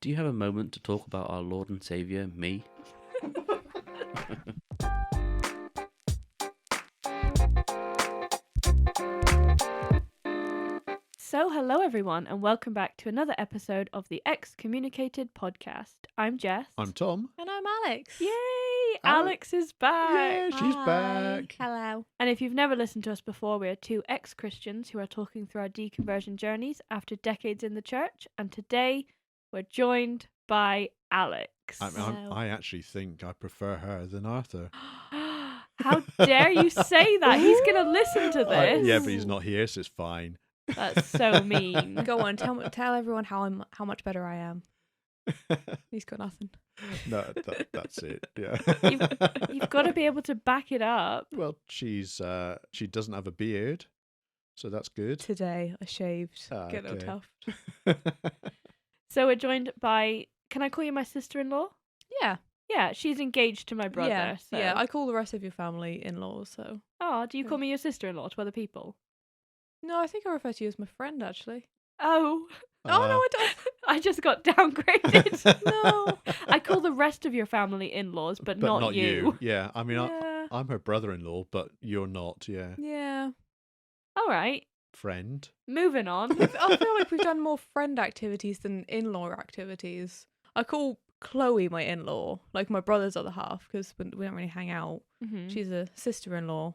Do you have a moment to talk about our Lord and Saviour, me? So, hello everyone, and welcome back to another episode of the Excommunicated podcast. I'm Jess. I'm Tom. And I'm Alex. Yay! Al- Alex is back! Yeah, she's Hi. back. Hello. And if you've never listened to us before, we are two ex-Christians who are talking through our deconversion journeys after decades in the church, and today we're joined by Alex. I actually think I prefer her than Arthur. How dare you say that? He's going to listen to this. Yeah, but he's not here, so it's fine. That's so mean. Go on, tell everyone how much better I am. He's got nothing. No, that's it. Yeah. You've got to be able to back it up. Well, she doesn't have a beard, so that's good. Today I shaved. Get okay. tough. So we're joined by, can I call you my sister-in-law? Yeah. Yeah, she's engaged to my brother. Yeah. So. Yeah. I call the rest of your family in-laws. So. Oh, do you call me your sister-in-law to other people? No, I think I refer to you as my friend actually. Oh. Oh no, I don't. I just got downgraded. No. I call the rest of your family in-laws, but not you. Yeah, I mean, Yeah. I'm her brother-in-law, but you're not. Yeah, Yeah. All right. friend. Moving on. I feel like we've done more friend activities than in-law activities. I call Chloe my in-law, like my brother's other half, because we don't really hang out. Mhm. She's a sister-in-law.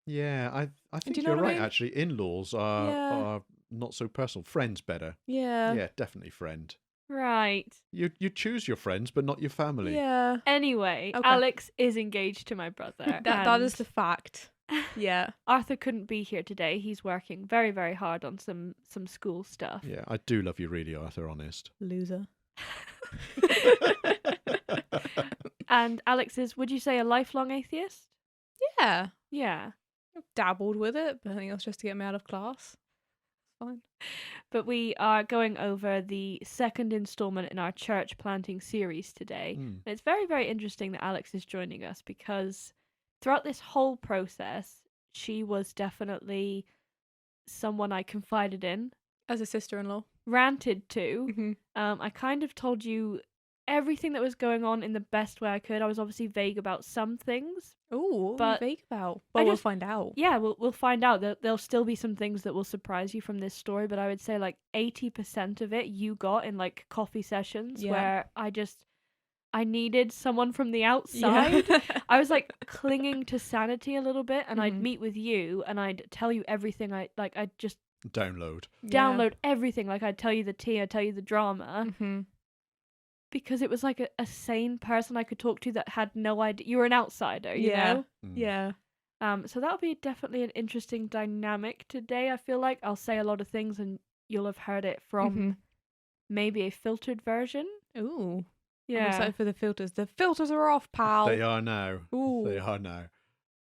Yeah, I think you know you're what I right. mean? Actually, in-laws are not so personal. Friends better. Yeah. Yeah, definitely friend. Right. You choose your friends, but not your family. Yeah. Anyway, Okay. Alex is engaged to my brother. That is and the fact. Yeah. Arthur couldn't be here today. He's working very, very hard on some school stuff. Yeah, I do love you, really, Arthur. Honest. Loser. And Alex is, would you say, a lifelong atheist? Yeah. Yeah. Dabbled with it, but I think that's just to get me out of class. Fine. But we are going over the second installment in our church planting series today. Mm. And it's very, very interesting that Alex is joining us because throughout this whole process, she was definitely someone I confided in, As a sister-in-law. ranted to. Mm-hmm. I kind of told you everything that was going on in the best way I could. I was obviously vague about some things. Ooh, But what are you vague about? I Well, we'll just- find out. Yeah, we'll find out that there'll still be some things that will surprise you from this story, but I would say like 80% of it you got in like coffee sessions Yeah. where I needed someone from the outside. Yeah. I was like clinging to sanity a little bit, and I'd Mhm. meet with you and I'd tell you everything. I'd just Download. download everything. Like I'd tell you the tea, I'd tell you the drama. Mm-hmm. Because it was like a sane person I could talk to that had no idea. You were an outsider, you Yeah. know? Mm. Yeah. So that'll be definitely an interesting dynamic today. I feel like I'll say a lot of things and you'll have heard it from Mhm. maybe a filtered version. Ooh. I'm Yeah. excited for the filters. The filters are off, pal. They are now. Ooh. They are now.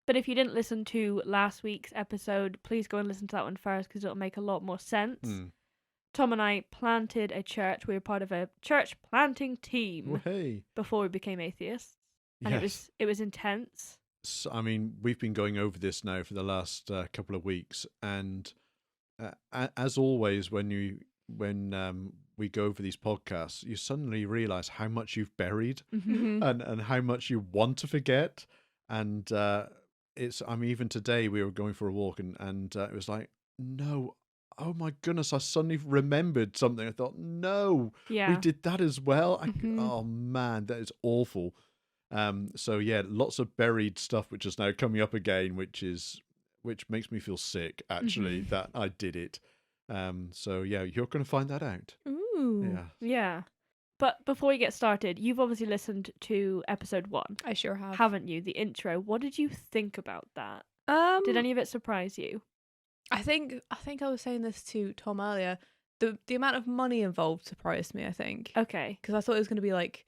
But if you didn't listen to last week's episode, please go and listen to that one first because it'll make a lot more sense. Mm. Tom and I planted a church. We were part of a church planting team Well, hey. before we became atheists. And Yes. it was intense. So, I mean, we've been going over this now for the last couple of weeks, and as always, when we go over these podcasts, you suddenly realise how much you've buried Mhm. and how much you want to forget. And even today we were going for a walk, and it was like, no, oh my goodness, I suddenly remembered something. I thought, no, Yeah. we did that as well. Mhm. Oh man, that is awful. So yeah, lots of buried stuff which is now coming up again, which makes me feel sick actually that I did it. So yeah, you're going to find that out. Ooh. Yeah. Yeah. But before we get started, you've obviously listened to episode 1, I sure have. haven't you? The intro. What did you think about that? Did any of it surprise you? I think I was saying this to Tom earlier. The amount of money involved surprised me, I think. Okay. Because I thought it was going to be like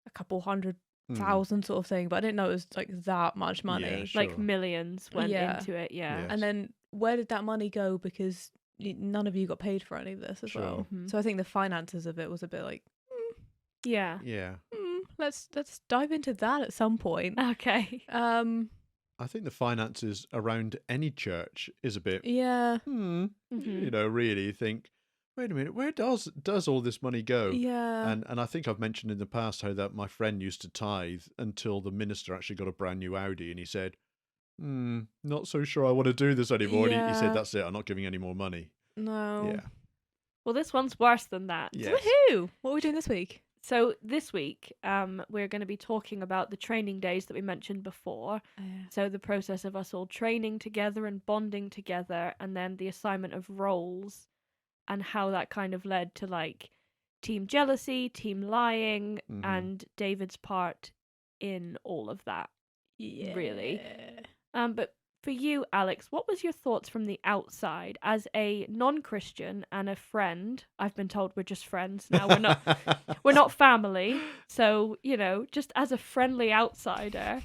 a couple 100,000 sort of thing, but I didn't know it was like that much money. Yeah, sure. Like millions went Yeah. into it, yeah. Yeah. And then where did that money go? Because none of you got paid for any of this as Sure. well. Mhm. So I think the finances of it was a bit like, Yeah. Yeah. let's dive into that at some point. Okay. I think the finances around any church is a bit, Yeah. Mhm. really you think, wait a minute, where does all this money go? Yeah. And I think I've mentioned in the past how that my friend used to tithe until the minister actually got a brand new Audi, and he said, not so sure I want to do this anymore. And he said, Yeah. that's it, I'm not giving any more money. No. Yeah. Well, this one's worse than that. Yes. Woohoo! What are we doing this week? So this week, we're going to be talking about the training days that we mentioned before. So the process of us all training together and bonding together, and then the assignment of roles, and how that kind of led to like team jealousy, team lying, Mhm. and David's part in all of that. Yeah. Really. But for you, Alex, what was your thoughts from the outside as a non-Christian and a friend? I've been told we're just friends now. We're not family. So, just as a friendly outsider,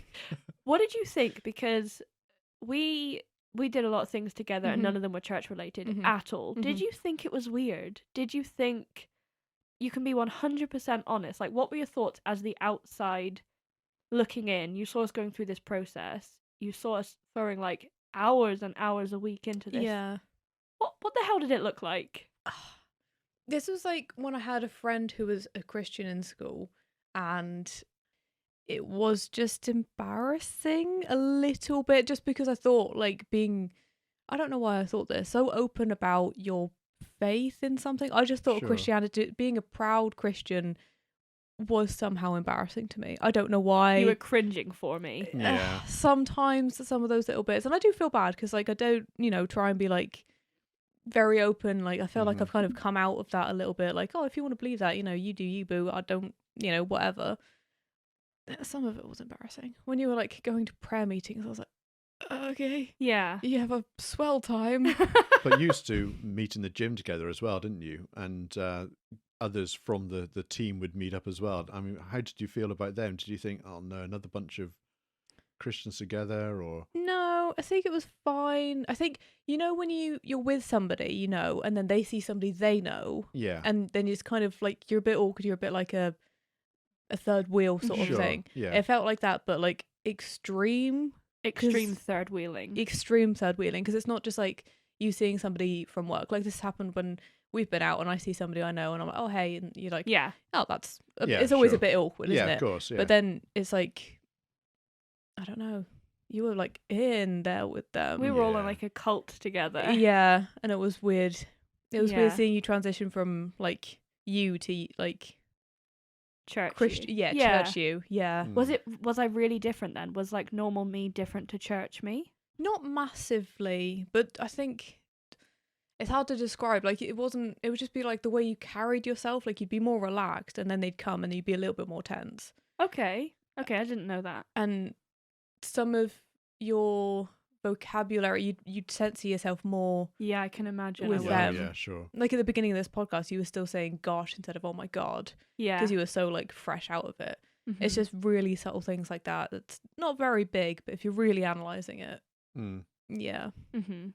what did you think? Because we did a lot of things together and Mhm. none of them were church related Mhm. at all. Did Mhm. you think it was weird? Did you think you can be 100% honest? Like, what were your thoughts as the outside looking in? You saw us going through this process. You saw us throwing like hours and hours a week into this. Yeah. What the hell did it look like? This was like when I had a friend who was a Christian in school, and it was just embarrassing a little bit, just because I thought I don't know why I thought this, so open about your faith in something. I just thought Sure. Christianity, being a proud Christian, was somehow embarrassing to me. I don't know why. You were cringing for me. Yeah. Sometimes some of those little bits, and I do feel bad because I don't try and be like very open. Like I feel like Mhm. I've kind of come out of that a little bit. Like, oh, if you want to believe that, you do you, boo. I don't, whatever. Some of it was embarrassing when you were like going to prayer meetings. I was like, okay, Yeah. you have a swell time. But you used to meet in the gym together as well, didn't you? And others from the team would meet up as well. I mean, how did you feel about them? Did you think, oh no, another bunch of Christians together, or? No, I think it was fine. I think when you're with somebody, and then they see somebody they know, Yeah. and then it's kind of like you're a bit awkward. You're a bit like a third wheel sort of Sure, thing. yeah. It felt like that, but like extreme third wheeling. extreme third wheeling, because it's not just like you seeing somebody from work. Like this happened when we've been out and I see somebody I know and I'm like, oh hey, and you're like, Yeah. oh that's Yeah, it's always sure. a bit awkward, isn't Yeah, it? of course. Yeah. But then it's like, I don't know, you were like in there with them. We were all in Yeah. like a cult together. Yeah, and it was weird. It was Yeah. weird seeing you transition from like you to like Church. Christian. you. Yeah, church you. Yeah. Mm. Was I really different then? Was like normal me different to church me? Not massively, but I think it's hard to describe. Like it would just be like the way you carried yourself. Like you'd be more relaxed, and then they'd come and you'd be a little bit more tense. Okay, I didn't know that. And some of your vocabulary, you'd censor yourself more. Yeah, I can imagine. With I Yeah, would. them. yeah, sure. Like at the beginning of this podcast, you were still saying "gosh" instead of "oh my god" Yeah. because you were so like fresh out of it. It's Mhm. just really subtle things like that. That's not very big, but if you're really analysing it, Mm. yeah. Mhm.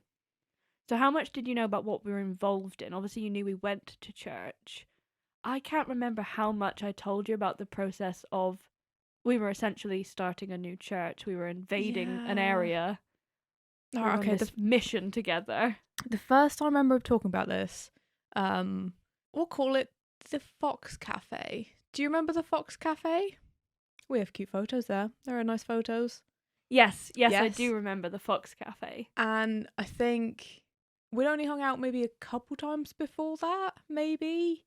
So how much did you know about what we were involved in? Obviously, you knew we went to church. I can't remember how much I told you about the process of we were essentially starting a new church. We were invading an Yeah. area. We were Alright, on okay, this mission together. the first time I remember talking about this, we'll call it the Fox Cafe. Do you remember the Fox Cafe? We have cute photos there. There are nice photos. Yes, I Yes. do remember the Fox Cafe. And I think we'd only hung out maybe a couple times before that, maybe.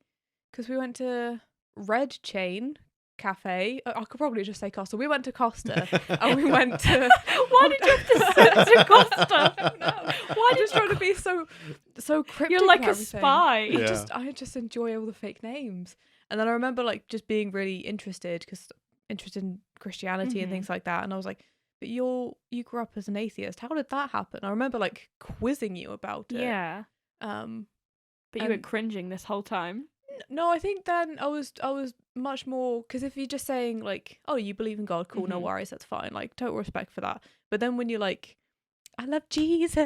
Because we went to Red Chain Cafe. I could probably just say Costa. We went to Costa. And we went to... Why did you have to censor Costa? I don't know. Why I'm did just trying to be so cryptic. You're like about a everything. spy. Yeah. I just enjoy all the fake names. And then I remember like just being really interested in Christianity and Mhm. things like that. And I was like, but you grew up as an atheist. How did that happen? I remember like quizzing you about it. Yeah, Um. but you were And- cringing this whole time. No, I think then I was much more, because if you're just saying like, oh, you believe in God, cool, no Mhm. worries, that's fine. Like total respect for that. But then when you're like, I love Jesus,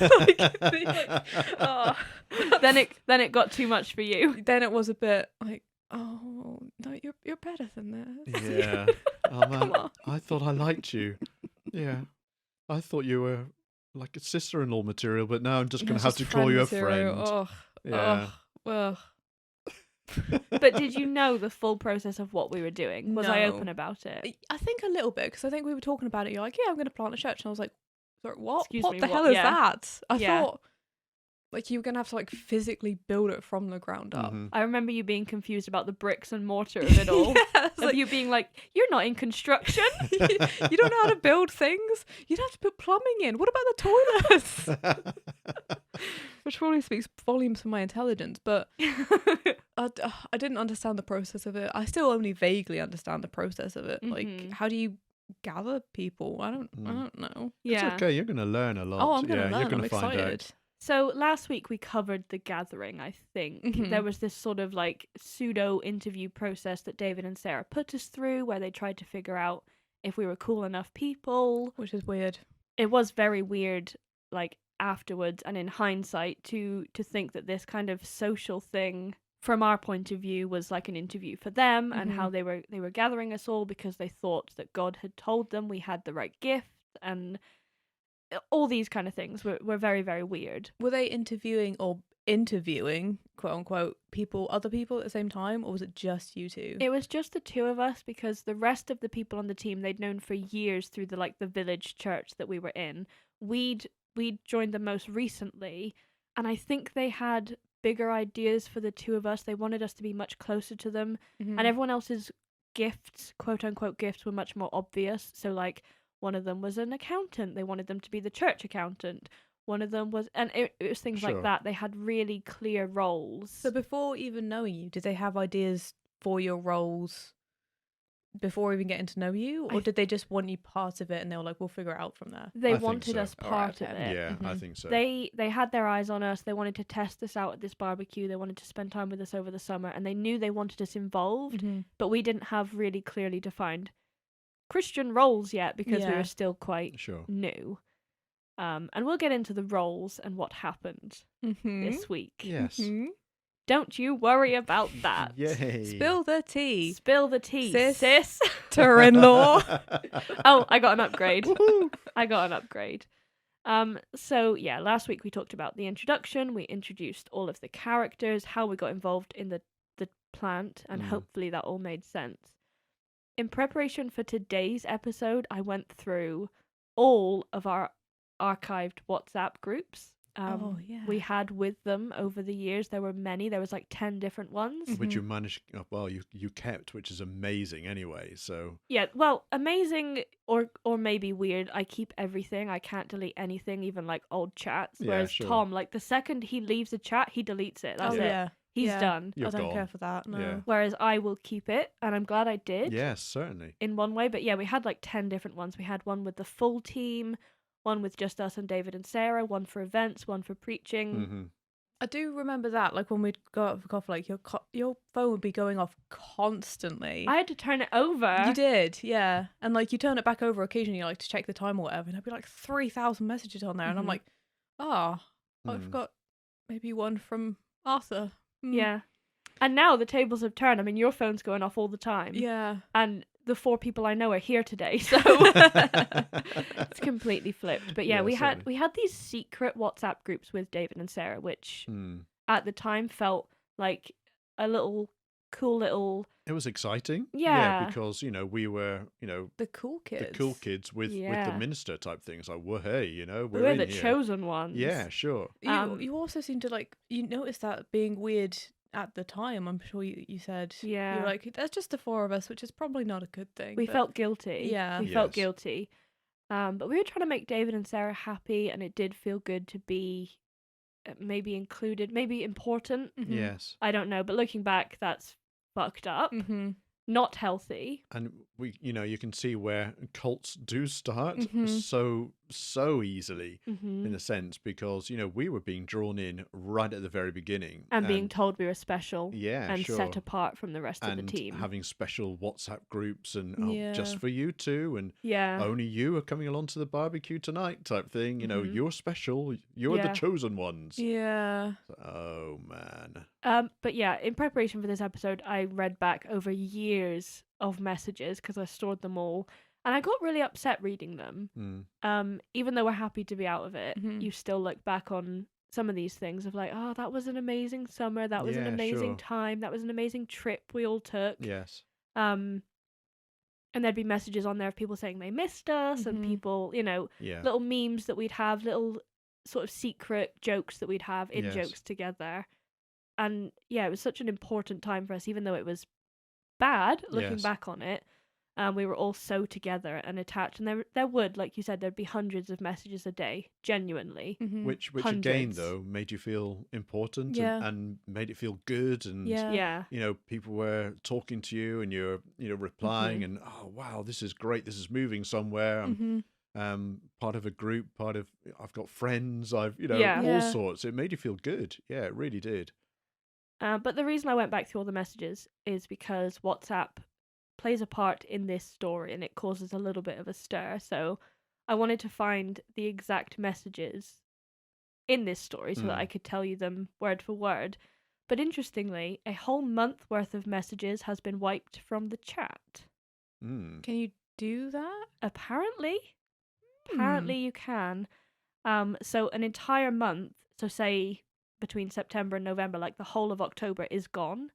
like, then you're like, oh, then it got too much for you. then it was a bit like, oh no, you're better than this. Yeah. Oh Come man, on. I thought I liked you. Yeah. I thought you were like a sister-in-law material, but now I'm just going to have to call you a friend. Oh, Yeah. Ugh. But did you know the full process of what we were doing? Was I No. open about it? I think a little bit, because I think we were talking about it. You're like, yeah, I'm going to plant a church. And I was like, sorry, what? Excuse What me, the what? hell is Yeah. that? I Yeah. thought like you were going to have to like physically build it from the ground up. Mhm. I remember you being confused about the bricks and mortar of it all. Yeah, it's Of like, you being like, you're not in construction. you don't know how to build things. You'd have to put plumbing in. What about the toilets? Which probably speaks volumes for my intelligence, but I didn't understand the process of it. I still only vaguely understand the process of it. Like, Mhm. how do you gather people? I don't know. It's Yeah. okay. You're going to learn a lot. Oh, I'm gonna yeah, learn. You're going I'm to find excited. out. So last week we covered the gathering, I think. Mhm. There was this sort of like pseudo interview process that David and Sarah put us through where they tried to figure out if we were cool enough people. Which is weird. It was very weird, like afterwards and in hindsight, to think that this kind of social thing from our point of view was like an interview for them and how they were gathering us all because they thought that God had told them we had the right gift, and all these kind of things were very, very weird. Were they interviewing, quote unquote, other people at the same time, or was it just you two? It was just the two of us because the rest of the people on the team they'd known for years through the village church that we were in. We'd joined them most recently, and I think they had bigger ideas for the two of us. They wanted us to be much closer to them, Mhm. and everyone else's gifts, quote unquote gifts, were much more obvious. So like one of them was an accountant. They wanted them to be the church accountant. One of them was, and it was things Sure. like that. They had really clear roles. So before even knowing you, did they have ideas for your roles before even getting to know you, or did they just want you part of it and they were like, we'll figure it out from there? They I think wanted so. us Alright, part of okay. it. Yeah, I Mhm. think so. They had their eyes on us. They wanted to test us out at this barbecue. They wanted to spend time with us over the summer, and they knew they wanted us involved, but we didn't have really clearly defined Christian roles yet because we Yeah. were still quite Sure. new. And we'll get into the roles and what happened this week. Yes. Don't you worry about that. Yay. Spill the tea, Spill the tea, Sis. sis. sister-in-law. Oh, I got an upgrade. I got an upgrade. So yeah, last week we talked about the introduction. We introduced all of the characters, how we got involved in the plant, and hopefully that all made sense. In preparation for today's episode, I went through all of our archived WhatsApp groups. Oh, yeah. We had with them over the years. There were many. There was like 10 different ones. Which you managed, well, you kept, which is amazing anyway. So Yeah, well, amazing or maybe weird. I keep everything. I can't delete anything, even like old chats. Yeah, Whereas sure. Tom, like the second he leaves a chat, he deletes it. That's Oh, it. yeah. He's Yeah. done. you're I don't gone. care for that. No. Yeah. Whereas I will keep it, and I'm glad I did. Yes, certainly. In one way, but yeah, we had like 10 different ones. We had one with the full team, one with just us and David and Sarah, one for events, one for preaching. Mm-hmm. I do remember that, like when we'd go out for coffee, like your phone would be going off constantly. I had to turn it over. You did, yeah. And like you turn it back over occasionally, like to check the time or whatever, and there'd be like 3,000 messages on there, and I'm Mhm. like, I've got maybe one from Arthur. Yeah. And now the tables have turned. I mean, your phone's going off all the time. Yeah. And the 4 people I know are here today, so it's completely flipped. But yeah, Yeah, we certainly. had these secret WhatsApp groups with David and Sarah, which Mm. at the time felt like a little cool little. It was exciting. Yeah. because, we were, The cool kids. the cool kids with the Yeah. minister type things. Like, well, hey, we're We're in the here. chosen ones. Yeah, sure. You also seem to like, you noticed that being weird at the time. I'm sure you said. Yeah. You're like, that's just the 4 of us, which is probably not a good thing. We but- felt guilty. Yeah. We felt Yes. guilty. But we were trying to make David and Sarah happy, and it did feel good to be maybe included, maybe important. Mhm. Yes. I don't know, but looking back, that's fucked up. Mhm. Not healthy. And you can see where cults do start Mhm. so easily Mm-hmm. in a sense, because, we were being drawn in right at the very beginning. And being told we were special. yeah, And sure. set apart from the rest of and the team. having special WhatsApp groups and Yeah. just for you two, and Yeah. only you are coming along to the barbecue tonight type thing. Mhm. You're special. You're Yeah. the chosen ones. Yeah. Oh man. But yeah, in preparation for this episode, I read back over years of messages because I stored them all. And I got really upset reading them. Mm. Even though we're happy to be out of it, Mhm. you still look back on some of these things of like, oh, that was an amazing summer, that was an Yeah, amazing sure. time, that was an amazing trip we all took. Yes. And there'd be messages on there of people saying they missed us, and people, Yeah. little memes that we'd have, little sort of secret jokes that we'd have, in Yes. jokes together. And yeah, it was such an important time for us, even though it was bad looking Yes. back on it. We were all so together and attached, and there would, like you said, there'd be hundreds of messages a day, genuinely. Which again, Hundreds. though, made you feel important Yeah. and made it feel good. And, Yeah. people were talking to you and you're, replying and, oh, wow, this is great. This is moving somewhere. I'm part of a group, I've got friends, Yeah. all Yeah. sorts. It made you feel good. Yeah, it really did. But the reason I went back through all the messages is because WhatsApp plays a part in this story, and it causes a little bit of a stir. So I wanted to find the exact messages in this story so that I could tell you them word for word. But interestingly, a whole month worth of messages has been wiped from the chat. Mm. Can you do that? Apparently you can. So an entire month, so say between September and November, like the whole of October is gone,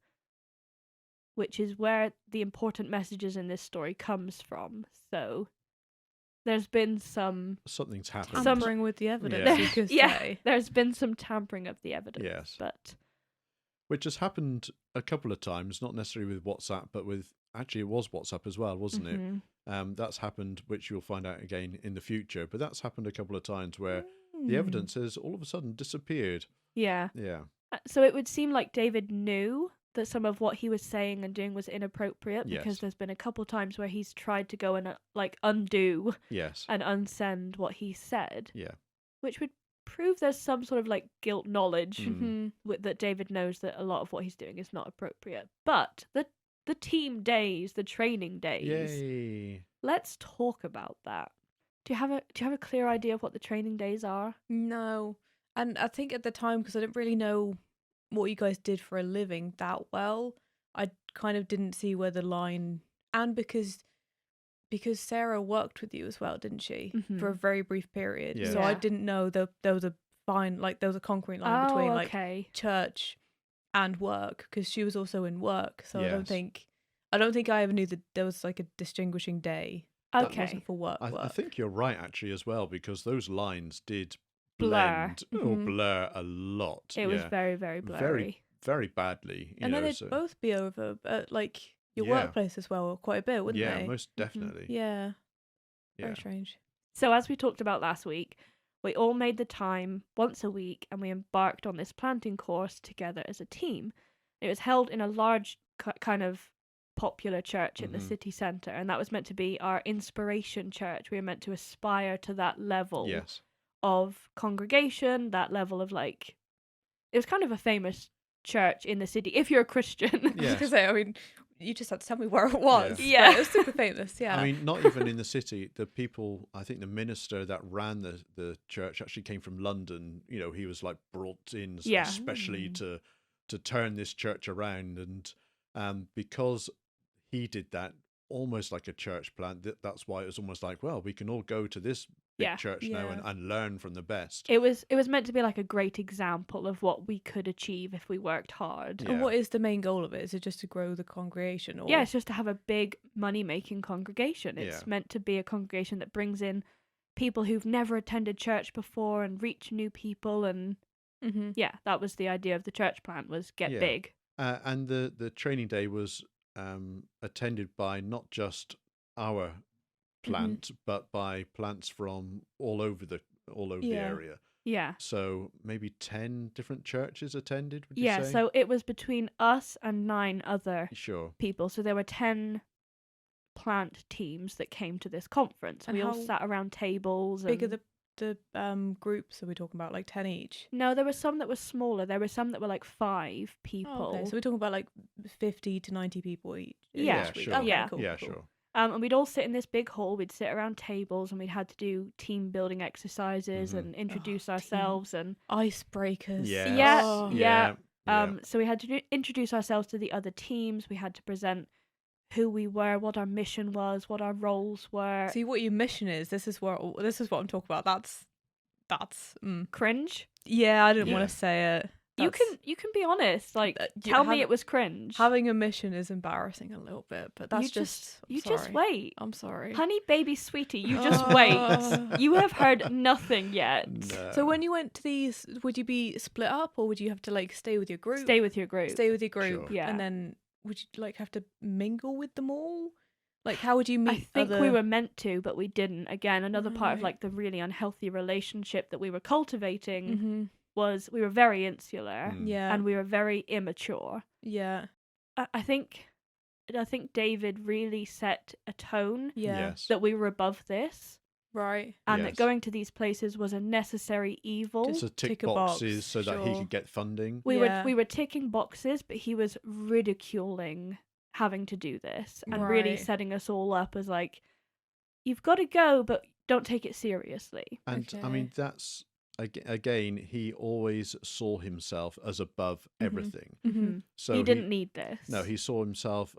which is where the important messages in this story comes from. So there's been Something's happened. Tampering with the evidence, Yeah. you could yeah, say. there's been some tampering of the evidence. Yes. But Which has happened a couple of times, not necessarily with WhatsApp, but actually it was WhatsApp as well, wasn't it? That's happened, which you'll find out again in the future, but that's happened a couple of times where the evidence has all of a sudden disappeared. yeah. Yeah. So it would seem like David knew that some of what he was saying and doing was inappropriate, Yes. because there's been a couple times where he's tried to go and undo Yes. and unsend what he said, Yeah. which would prove there's some sort of like guilt knowledge that David knows that a lot of what he's doing is not appropriate. But the team days, the training days, Yay. let's talk about that. Do you have a clear idea of what the training days are? No. And I think at the time, because I didn't really know what you guys did for a living that well, I kind of didn't see where the line, and because Sarah worked with you as well, didn't she? For a very brief period. Yeah. So I didn't know there was a fine, like there was a concrete line between okay. like church and work, because she was also in work. So Yes. I don't think I ever knew that there was like a distinguishing day that Okay. wasn't for work. I think you're right, actually, as well, because those lines did Blur. blend or blur a lot. It was very, very blurry. Very, very badly. And then they'd both be over at like your Yeah. workplace as well, quite a bit, wouldn't Yeah, they? most definitely. Yeah. Yeah. Very strange. So as we talked about last week, we all made the time once a week, and we embarked on this planting course together as a team. It was held in a large kind of popular church in the city centre, and that was meant to be our inspiration church. We were meant to aspire to that level Yes. of congregation, that level of like, it was kind of a famous church in the city if you're a Christian. I was Yes. gonna say, I mean, you just had to tell me where it was. Yeah. But it was super famous, yeah. I mean, not even in the city. The people, I think the minister that ran the church actually came from London. He was like brought in Yeah. especially to turn this church around. And because he did that, almost like a church plant, that's why it was almost like, well, we can all go to this big Yeah. church now Yeah. and learn from the best. It was meant to be like a great example of what we could achieve if we worked hard. Yeah. And what is the main goal of it? Is it just to grow the congregation? Or... Yeah, it's just to have a big money-making congregation. It's Yeah. meant to be a congregation that brings in people who've never attended church before and reach new people. And yeah, that was the idea of the church plant, was get Yeah. big. And the training day was attended by not just our plant, but by plants from all over the Yeah. area. Yeah. So maybe 10 different churches attended, would you Yeah, say? so it was between us and 9 other Sure. people. So there were 10 plant teams that came to this conference. And We all how sat around tables. big are and... the groups are we talking about? Like 10 each? No, there were some that were smaller. There were some that were like 5 people. Oh, okay, so we're talking about like 50 to 90 people each. Yeah, each week. sure. Okay, Yeah. cool, Yeah, cool. sure. And we'd all sit in this big hall. We'd sit around tables, and we'd had to do team building exercises and introduce team. ourselves. And Icebreakers. Yes. Yeah, Oh. yeah. Yeah. so we had to introduce ourselves to the other teams. We had to present who we were, what our mission was, what our roles were. See what your mission is. This is what I'm talking about. That's Cringe. Yeah, I didn't Yeah. want to say it. You That's- can be honest. Like, you tell me have- it was cringe. Having a mission is embarrassing a little bit, but that's you just I'm you sorry. just wait. I'm sorry. Honey baby sweetie, you just Oh. wait. You have heard nothing yet. No. So when you went to these, would you be split up, or would you have to like stay with your group? Stay with your group. Stay with your group, Sure. Yeah. and then would you like have to mingle with them all? Like, how would you meet? I think other... we were meant to, but we didn't. Again, another part of Right. like the really unhealthy relationship that we were cultivating Mhm. was we were very insular Mm. Yeah. and we were very immature. Yeah. I think David really set a tone Yeah. Yes. that we were above this, Right. and Yes. that going to these places was a necessary evil. So tick tick a box, boxes so that he sure. could get funding. Yeah. We were ticking boxes, but he was ridiculing having to do this and really Right. setting us all up as like, you've got to go, but don't take it seriously. And I Okay. mean, that's again, he always saw himself as above Mhm. everything. Mhm. So he didn't need this. No, he saw himself,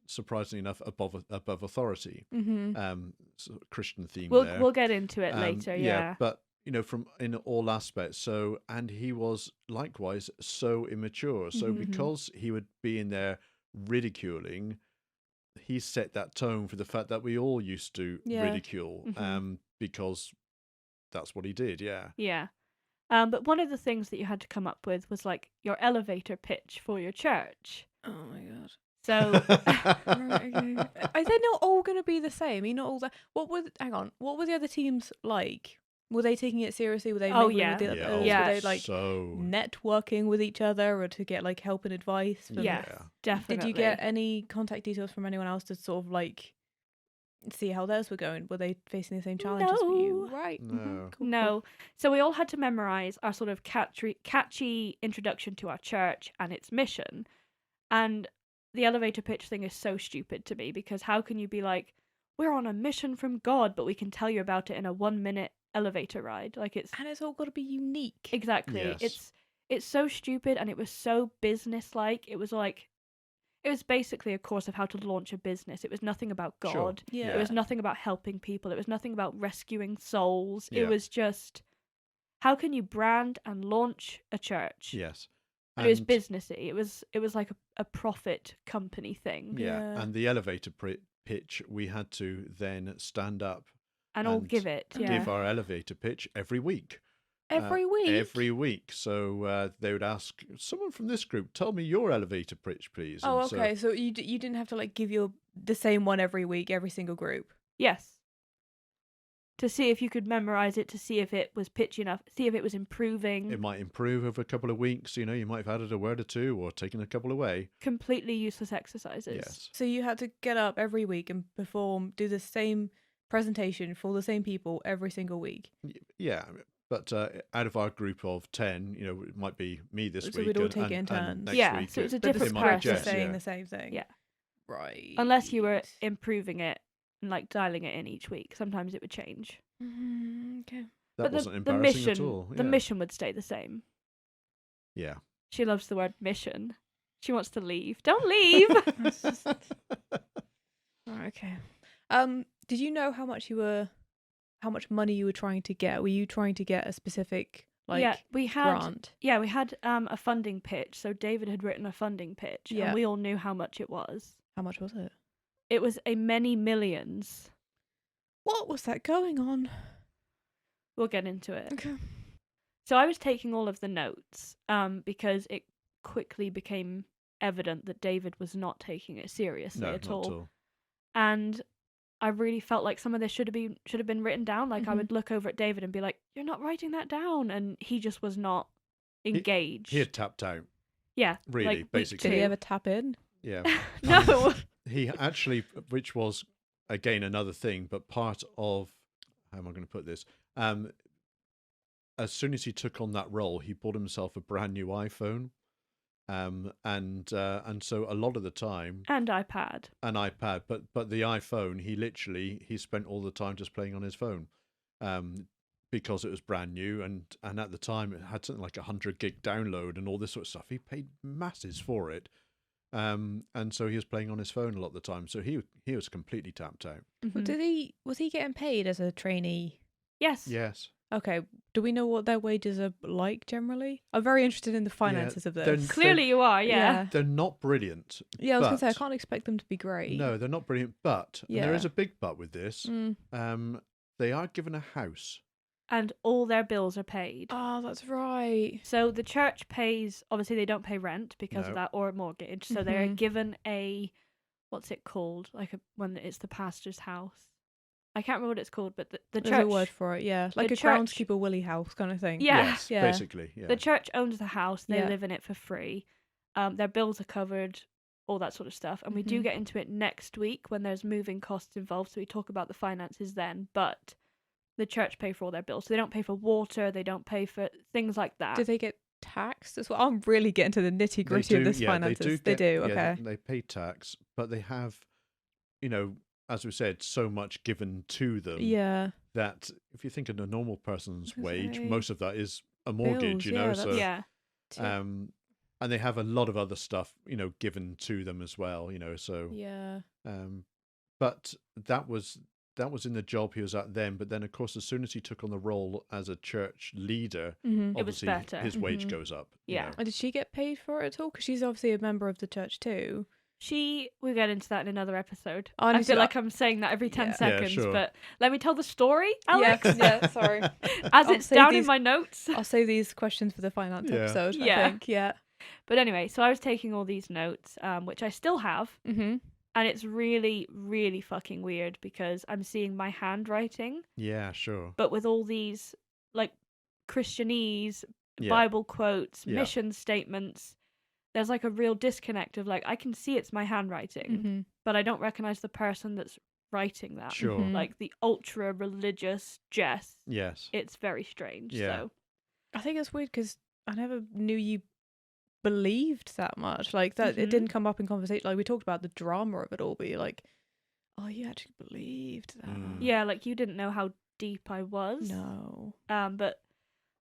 surprisingly enough, above authority. Mhm. Sort of Christian theme We'll there. we'll get into it later. Yeah. But from in all aspects. So, and he was likewise so immature. So Mhm. because he would be in there ridiculing, he set that tone for the fact that we all used to Yeah. ridicule, Mhm. because that's what he did. Yeah. Yeah. But one of the things that you had to come up with was like your elevator pitch for your church. Oh my god. So Right, okay. Are they not all going to be the same? You're not all. Hang on. What were the other teams like? Were they taking it seriously? Were they Oh, mingling yeah. with the Yeah, others? Yeah. Were they like so networking with each other or to get like help and advice? From... yes, Yeah. definitely. Did you get any contact details from anyone else to sort of like see how theirs were going? Were they facing the same challenges for you? No. Right. No. Mhm, cool, No. So we all had to memorize our sort of catchy introduction to our church and its mission. And the elevator pitch thing is so stupid to me because how can you be like, we're on a mission from God, but we can tell you about it in a 1-minute elevator ride? Like it's And it's all got to be unique. exactly. Yes. It's so stupid and it was so business-like. It was basically a course of how to launch a business. It was nothing about God. Sure. Yeah. It was nothing about helping people. It was nothing about rescuing souls. Yeah. It was just how can you brand and launch a church? Yes. And it was businessy. It was like a profit company thing. Yeah. Yeah. And the elevator pitch, we had to then stand up And all and give it. Yeah. give our elevator pitch every week. Every week. Every week. So they would ask someone from this group, tell me your elevator pitch, please. Oh, And so- okay. So you didn't have to like give the same one every week, every single group. Yes. To see if you could memorize it, to see if it was pitchy enough, see if it was improving. it might improve over a couple of weeks. You might have added a word or two or taken a couple away. Completely useless exercises. Yes. So you had to get up every week and do the same presentation for the same people every single week. Yeah. But out of our group of 10, it might be me this So week. we'd all and- take it in and turns. next Yeah, week so it's a But the different it might be script is Jess, saying yeah. the same thing. Yeah. Right. Unless you were improving it and like dialing it in each week. Sometimes it would change. Okay. That but wasn't the embarrassing mission, at all. the yeah. mission would stay the same. Yeah. She loves the word mission. She wants to leave. Don't leave. That's just... Right, okay. Did you know how much money you were trying to get? Were you trying to get a specific yeah, we had grant? we had a funding pitch. So David had written a funding pitch, Yeah. and we all knew how much it was. How much was it? It was a many millions. What was that going on? We'll get into it. Okay. So I was taking all of the notes because it quickly became evident that David was not taking it seriously No, at not all. at all. And I really felt like some of this should have been written down. Like I Mhm. would look over at David and be like, "You're not writing that down," and he just was not engaged. He had tapped out. yeah, really, like week basically. Did he two. ever tap in? Yeah. No. He actually, which was again another thing, but part of how am I going to put this? As soon as he took on that role, he bought himself a brand new iPhone, and so a lot of the time And iPad. an iPad, but the iPhone, he spent all the time just playing on his phone, because it was brand new, and at the time it had something like 100 gig download and all this sort of stuff. He paid masses for it. And so he was playing on his phone a lot of the time. So he was completely tapped out. Mhm. Was he getting paid as a trainee? Yes. Yes. Okay. Do we know what their wages are like generally? I'm very interested in the finances of they're- this. Clearly you are, yeah. They're not brilliant. Yeah, I was going to say, I but- can't expect them to be great. No, they're not brilliant. But and there is Yeah. a big but with this. They are given a house. And all their bills are paid. Oh, that's right. So the church pays, obviously they don't pay rent because No. of that or a mortgage. So they're Mhm. given what's it called? When it's the pastor's house. I can't remember what it's called, but the There's church. a word for it, yeah. Like a church- groundskeeper Willie house kind of thing. Yeah. Yes, Yeah. basically. Yeah. The church owns the house. They Yeah. live in it for free. Their bills are covered, all that sort of stuff. And we do Mhm. get into it next week when there's moving costs involved. So we talk about the finances then. But the church pay for all their bills. So they don't pay for water. They don't pay for things like that. Do they get taxed as well? I'm really getting to the nitty They gritty of do- this yeah, finances. They do. Okay. Yeah, they pay tax, but they have, as we said, so much given to them Yeah. that if you think of a normal person's I was wage, gonna say, most of that is a mortgage. bills, yeah, So yeah. and they have a lot of other stuff, given to them as well. So Yeah. but that was in the job he was at then. But then, of course, as soon as he took on the role as a church leader, Mm-hmm. It was obviously better. his wage Mhm. goes up. Yeah. And did she get paid for it at all? Because she's obviously a member of the church too. We'll get into that in another episode. I Honestly, feel like I'm saying that every 10 Yeah. Yeah, seconds, sure. but let me tell the story, Alex. Yeah, sorry. As I'll it's save down in these- my notes. I'll save these questions for the finance Yeah. episode, Yeah. I think. Yeah. But anyway, so I was taking all these notes, which I still have, Mm-hmm. and it's really, really fucking weird because I'm seeing my handwriting, Yeah, sure. but with all these, like, Christianese, Yeah. Bible quotes, Yeah. mission statements. There's like a real disconnect of like, I can see it's my handwriting, Mm-hmm. but I don't recognize the person that's writing that. Sure. Mhm. Like the ultra religious Jess. Yes. It's very strange. Yeah. So I think it's weird because I never knew you believed that much. Like that, it Mhm. didn't come up in conversation. Like we talked about the drama of it all, but you're like, oh, you actually believed that. Mm. yeah, like you didn't know how deep I was. No. But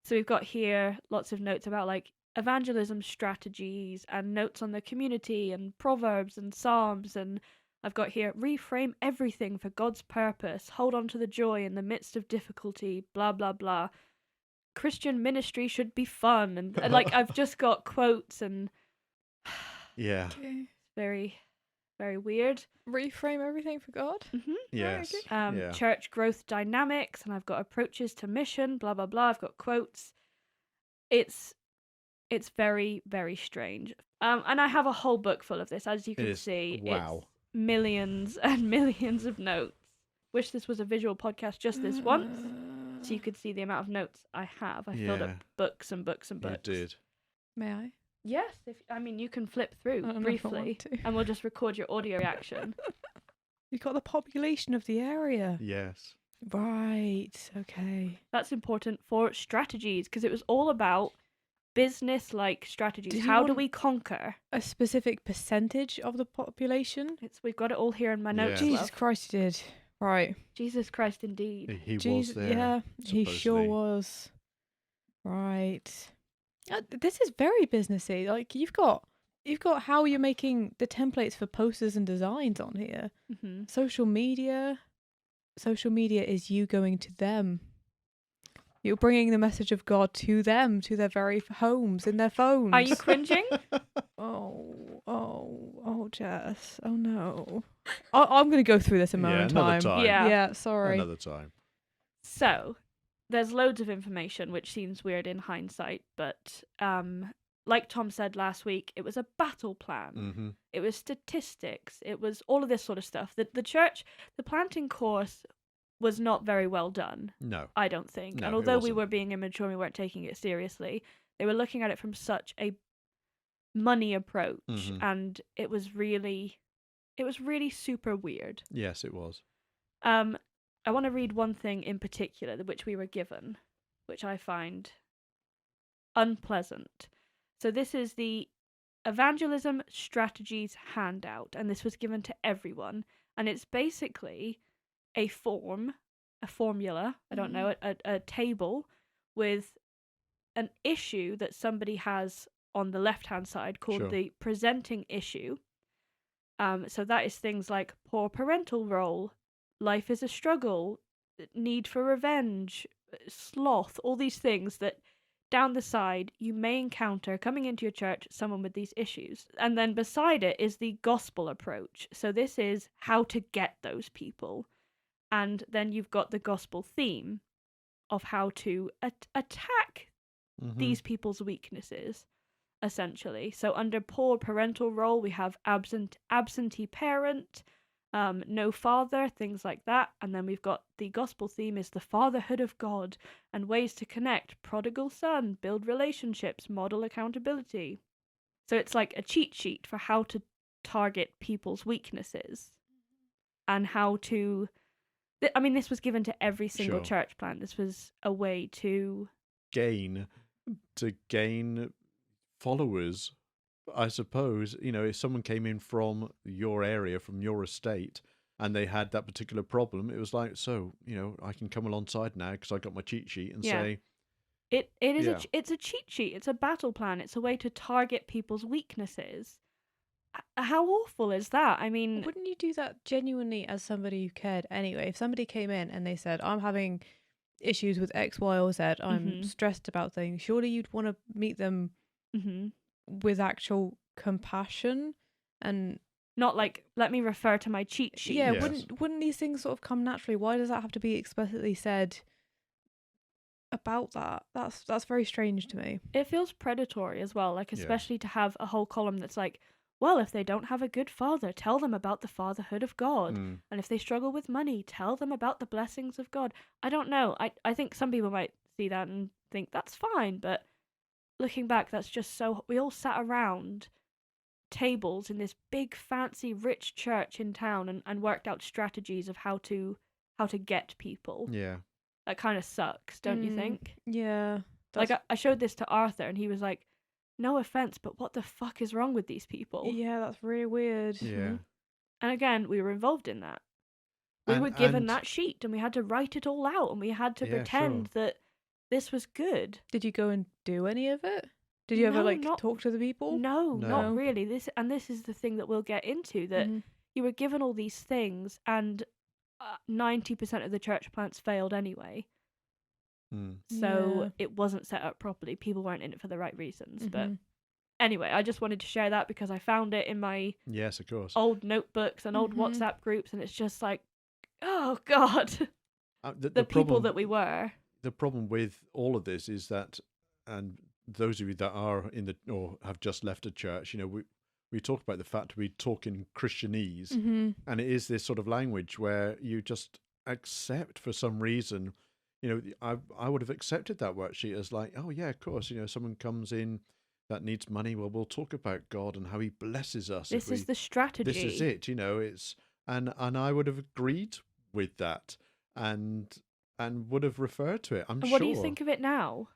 so we've got here lots of notes about like evangelism strategies and notes on the community and proverbs and psalms, and I've got here reframe everything for God's purpose, hold on to the joy in the midst of difficulty, blah blah blah. Christian ministry should be fun, and like I've just got quotes and Yeah. Okay. very very weird. Reframe everything for God. Mm-hmm. Yes. Yeah. Church growth dynamics, and I've got approaches to mission, blah blah blah. I've got quotes. It's very very strange. And I have a whole book full of this, as you It can is. see. Wow. It's millions and millions of notes. Wish this was a visual podcast just this once, so you could see the amount of notes I have. I filled Yeah. up books and books and You books. did. May I? Yes, you can flip through I don't know if I briefly, want to. and we'll just record your audio reaction. You got the population of the area. Yes. Right. Okay. That's important for strategies because it was all about business-like strategies. Did you How do want- we conquer? A specific percentage of the population? We've got it all here in my notes. Yeah. Jesus love. Christ, you did. Right. Jesus Christ, indeed. He was Jesus, there. yeah, he sure supposedly. was. Right. This is very businessy. Like you've got how you're making the templates for posters and designs on here. Mm-hmm. Social media is you going to them. You're bringing the message of God to them, to their very homes, in their phones. Are you cringing? Oh, Jess. Oh no. I'm going to go through this in my Yeah, own another time. time. Yeah. Yeah, sorry. Another time. So, there's loads of information, which seems weird in hindsight, but like Tom said last week, it was a battle plan. Mm-hmm. It was statistics. It was all of this sort of stuff. The church, the planting course was not very well done, No. I don't think. No, And it although we wasn't. were being immature and we weren't taking it seriously, they were looking at it from such a money approach, Mhm. and it was really super weird. Yes, it was. I want to read one thing in particular, which we were given, which I find unpleasant. So this is the Evangelism Strategies handout, and this was given to everyone, and it's basically a formula, I don't know, a table with an issue that somebody has on the left-hand side called Sure. the presenting issue. So that is things like poor parental role, life is a struggle, need for revenge, sloth, all these things that down the side you may encounter coming into your church someone with these issues. And then beside it is the gospel approach. So this is how to get those people. And then you've got the gospel theme of how to attack these people's weaknesses, essentially. So under poor parental role, we have absentee parent, no father, things like that. And then we've got the gospel theme is the fatherhood of God and ways to connect, prodigal son, build relationships, model accountability. So it's like a cheat sheet for how to target people's weaknesses and how to... I mean, this was given to every single Sure. church plant. This was a way to gain followers, I suppose. If someone came in from your area, from your estate, and they had that particular problem, it was like, so I can come alongside now because I got my cheat sheet and say it is Yeah. it's a cheat sheet. It's a battle plan. It's a way to target people's weaknesses. How awful is that? I mean, Wouldn't you do that genuinely as somebody who cared anyway? If somebody came in and they said, I'm having issues with X, Y, or Z, I'm stressed about things, surely you'd want to meet them with actual compassion and not like, let me refer to my cheat sheet. yeah, Yes. wouldn't these things sort of come naturally? Why does that have to be explicitly said about that? That's very strange to me. It feels predatory as well, like Yeah. especially to have a whole column that's like, well, if they don't have a good father, tell them about the fatherhood of God. Mm. And if they struggle with money, tell them about the blessings of God. I don't know. I think some people might see that and think that's fine, but looking back, that's just so... We all sat around tables in this big, fancy, rich church in town and worked out strategies of how to get people. Yeah. That kind of sucks, don't you think? Yeah. Like, I showed this to Arthur, and he was like, no offense, but what the fuck is wrong with these people? Yeah, that's really weird. Yeah. And again, we were involved in that. We were given that sheet, and we had to write it all out, and we had to Yeah, pretend sure. that this was good. Did you go and do any of it? Did you ever No, like not- talk to the people? No, No. not really. This is the thing that we'll get into, that Mhm. you were given all these things, and 90% of the church plants failed anyway. Mm. So Yeah. it wasn't set up properly. People weren't in it for the right reasons. But Mhm. anyway, I just wanted to share that because I found it in my Yes, of course. old notebooks and old Mhm. WhatsApp groups, and it's just like, oh God, The the people problem, that we were. the problem with all of this is that, and those of you that are in the or have just left a church, we talk about the fact we talk in Christianese, Mhm. and it is this sort of language where you just accept for some reason. I would have accepted that worksheet as like, oh yeah, of course, someone comes in that needs money. Well, we'll talk about God and how He blesses us. This is the strategy. This is it. It's and I would have agreed with that and would have referred to it. I'm And sure. what do you think of it now?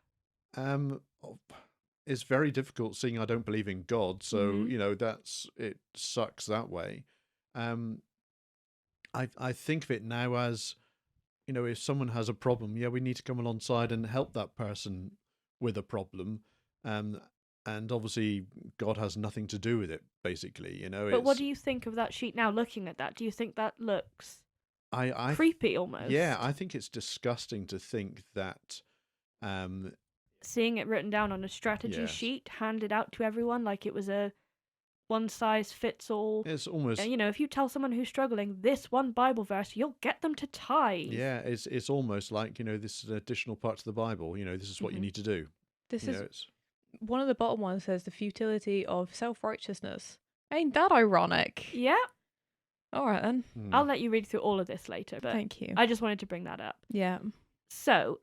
It's very difficult seeing I don't believe in God, so Mhm. that's it. Sucks that way. I think of it now as, if someone has a problem, yeah, we need to come alongside and help that person with a problem. And obviously God has nothing to do with it, basically, But what do you think of that sheet now, looking at that? Do you think that looks I creepy almost? Yeah, I think it's disgusting to think that Seeing it written down on a strategy Yes. sheet, handed out to everyone like it was a one-size-fits-all. it's almost If you tell someone who's struggling this one Bible verse, you'll get them to tithe. yeah, it's almost like, this is an additional part to the Bible. This is what you Mhm. need to do. This You is know, it's one of the bottom ones says the futility of self-righteousness. Ain't that ironic? Yeah, All right then. I'll let you read through all of this later, but Thank you. I just wanted to bring that up. Yeah. So,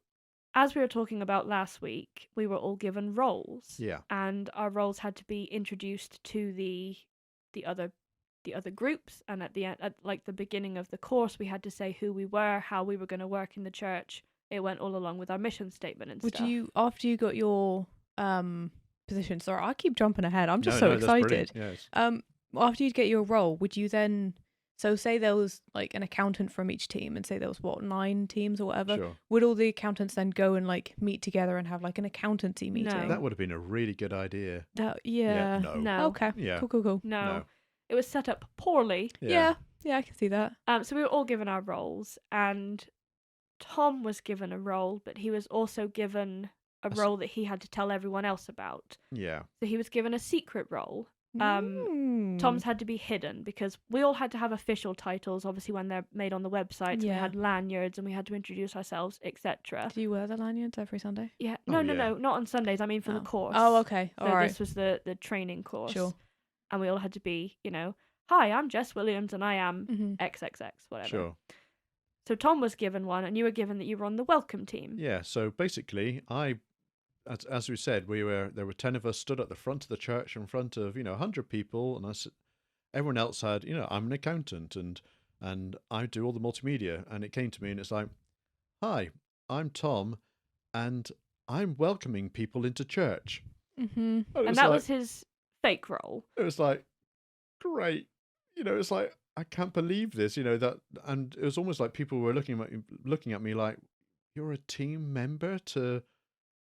as we were talking about last week, we were all given roles. Yeah. And our roles had to be introduced to the other groups, and at the end, at like the beginning of the course, we had to say who we were, how we were going to work in the church. It went all along with our mission statement and Would stuff. you, after you got your position, sorry, I keep jumping ahead. I'm just so that's brilliant. excited. Yes. After you'd get your role, would you then, so say there was like an accountant from each team, and say there was 9 teams or whatever, Sure. would all the accountants then go and like meet together and have like an accountancy No. meeting? That would have been a really good idea. Yeah. No. No. Okay. Yeah. Cool. No. No. It was set up poorly. Yeah. I can see that. So we were all given our roles, and Tom was given a role, but he was also given a role that he had to tell everyone else about. Yeah. So he was given a secret role. Mm. Tom's had to be hidden because we all had to have official titles, obviously, when they're made on the websites. We Yeah. had lanyards and we had to introduce ourselves, etc. Do you wear the lanyards every Sunday? Yeah. Oh, No, yeah. not on Sundays. I mean for the course. Oh, okay. So All right. this was the training course. Sure. And we all had to be, hi, I'm Jess Williams and I am Mhm. XXX, whatever. Sure. So Tom was given one and you were given that you were on the welcome team. Yeah. So basically, as we said, there were 10 of us stood at the front of the church in front of 100 people, and everyone else had I'm an accountant and I do all the multimedia, and it came to me and it's like, hi, I'm Tom, and I'm welcoming people into church. Mm-hmm. And that was his fake role. It was like, great, it's like, I can't believe this, that, and it was almost like people were looking at me like, you're a team member to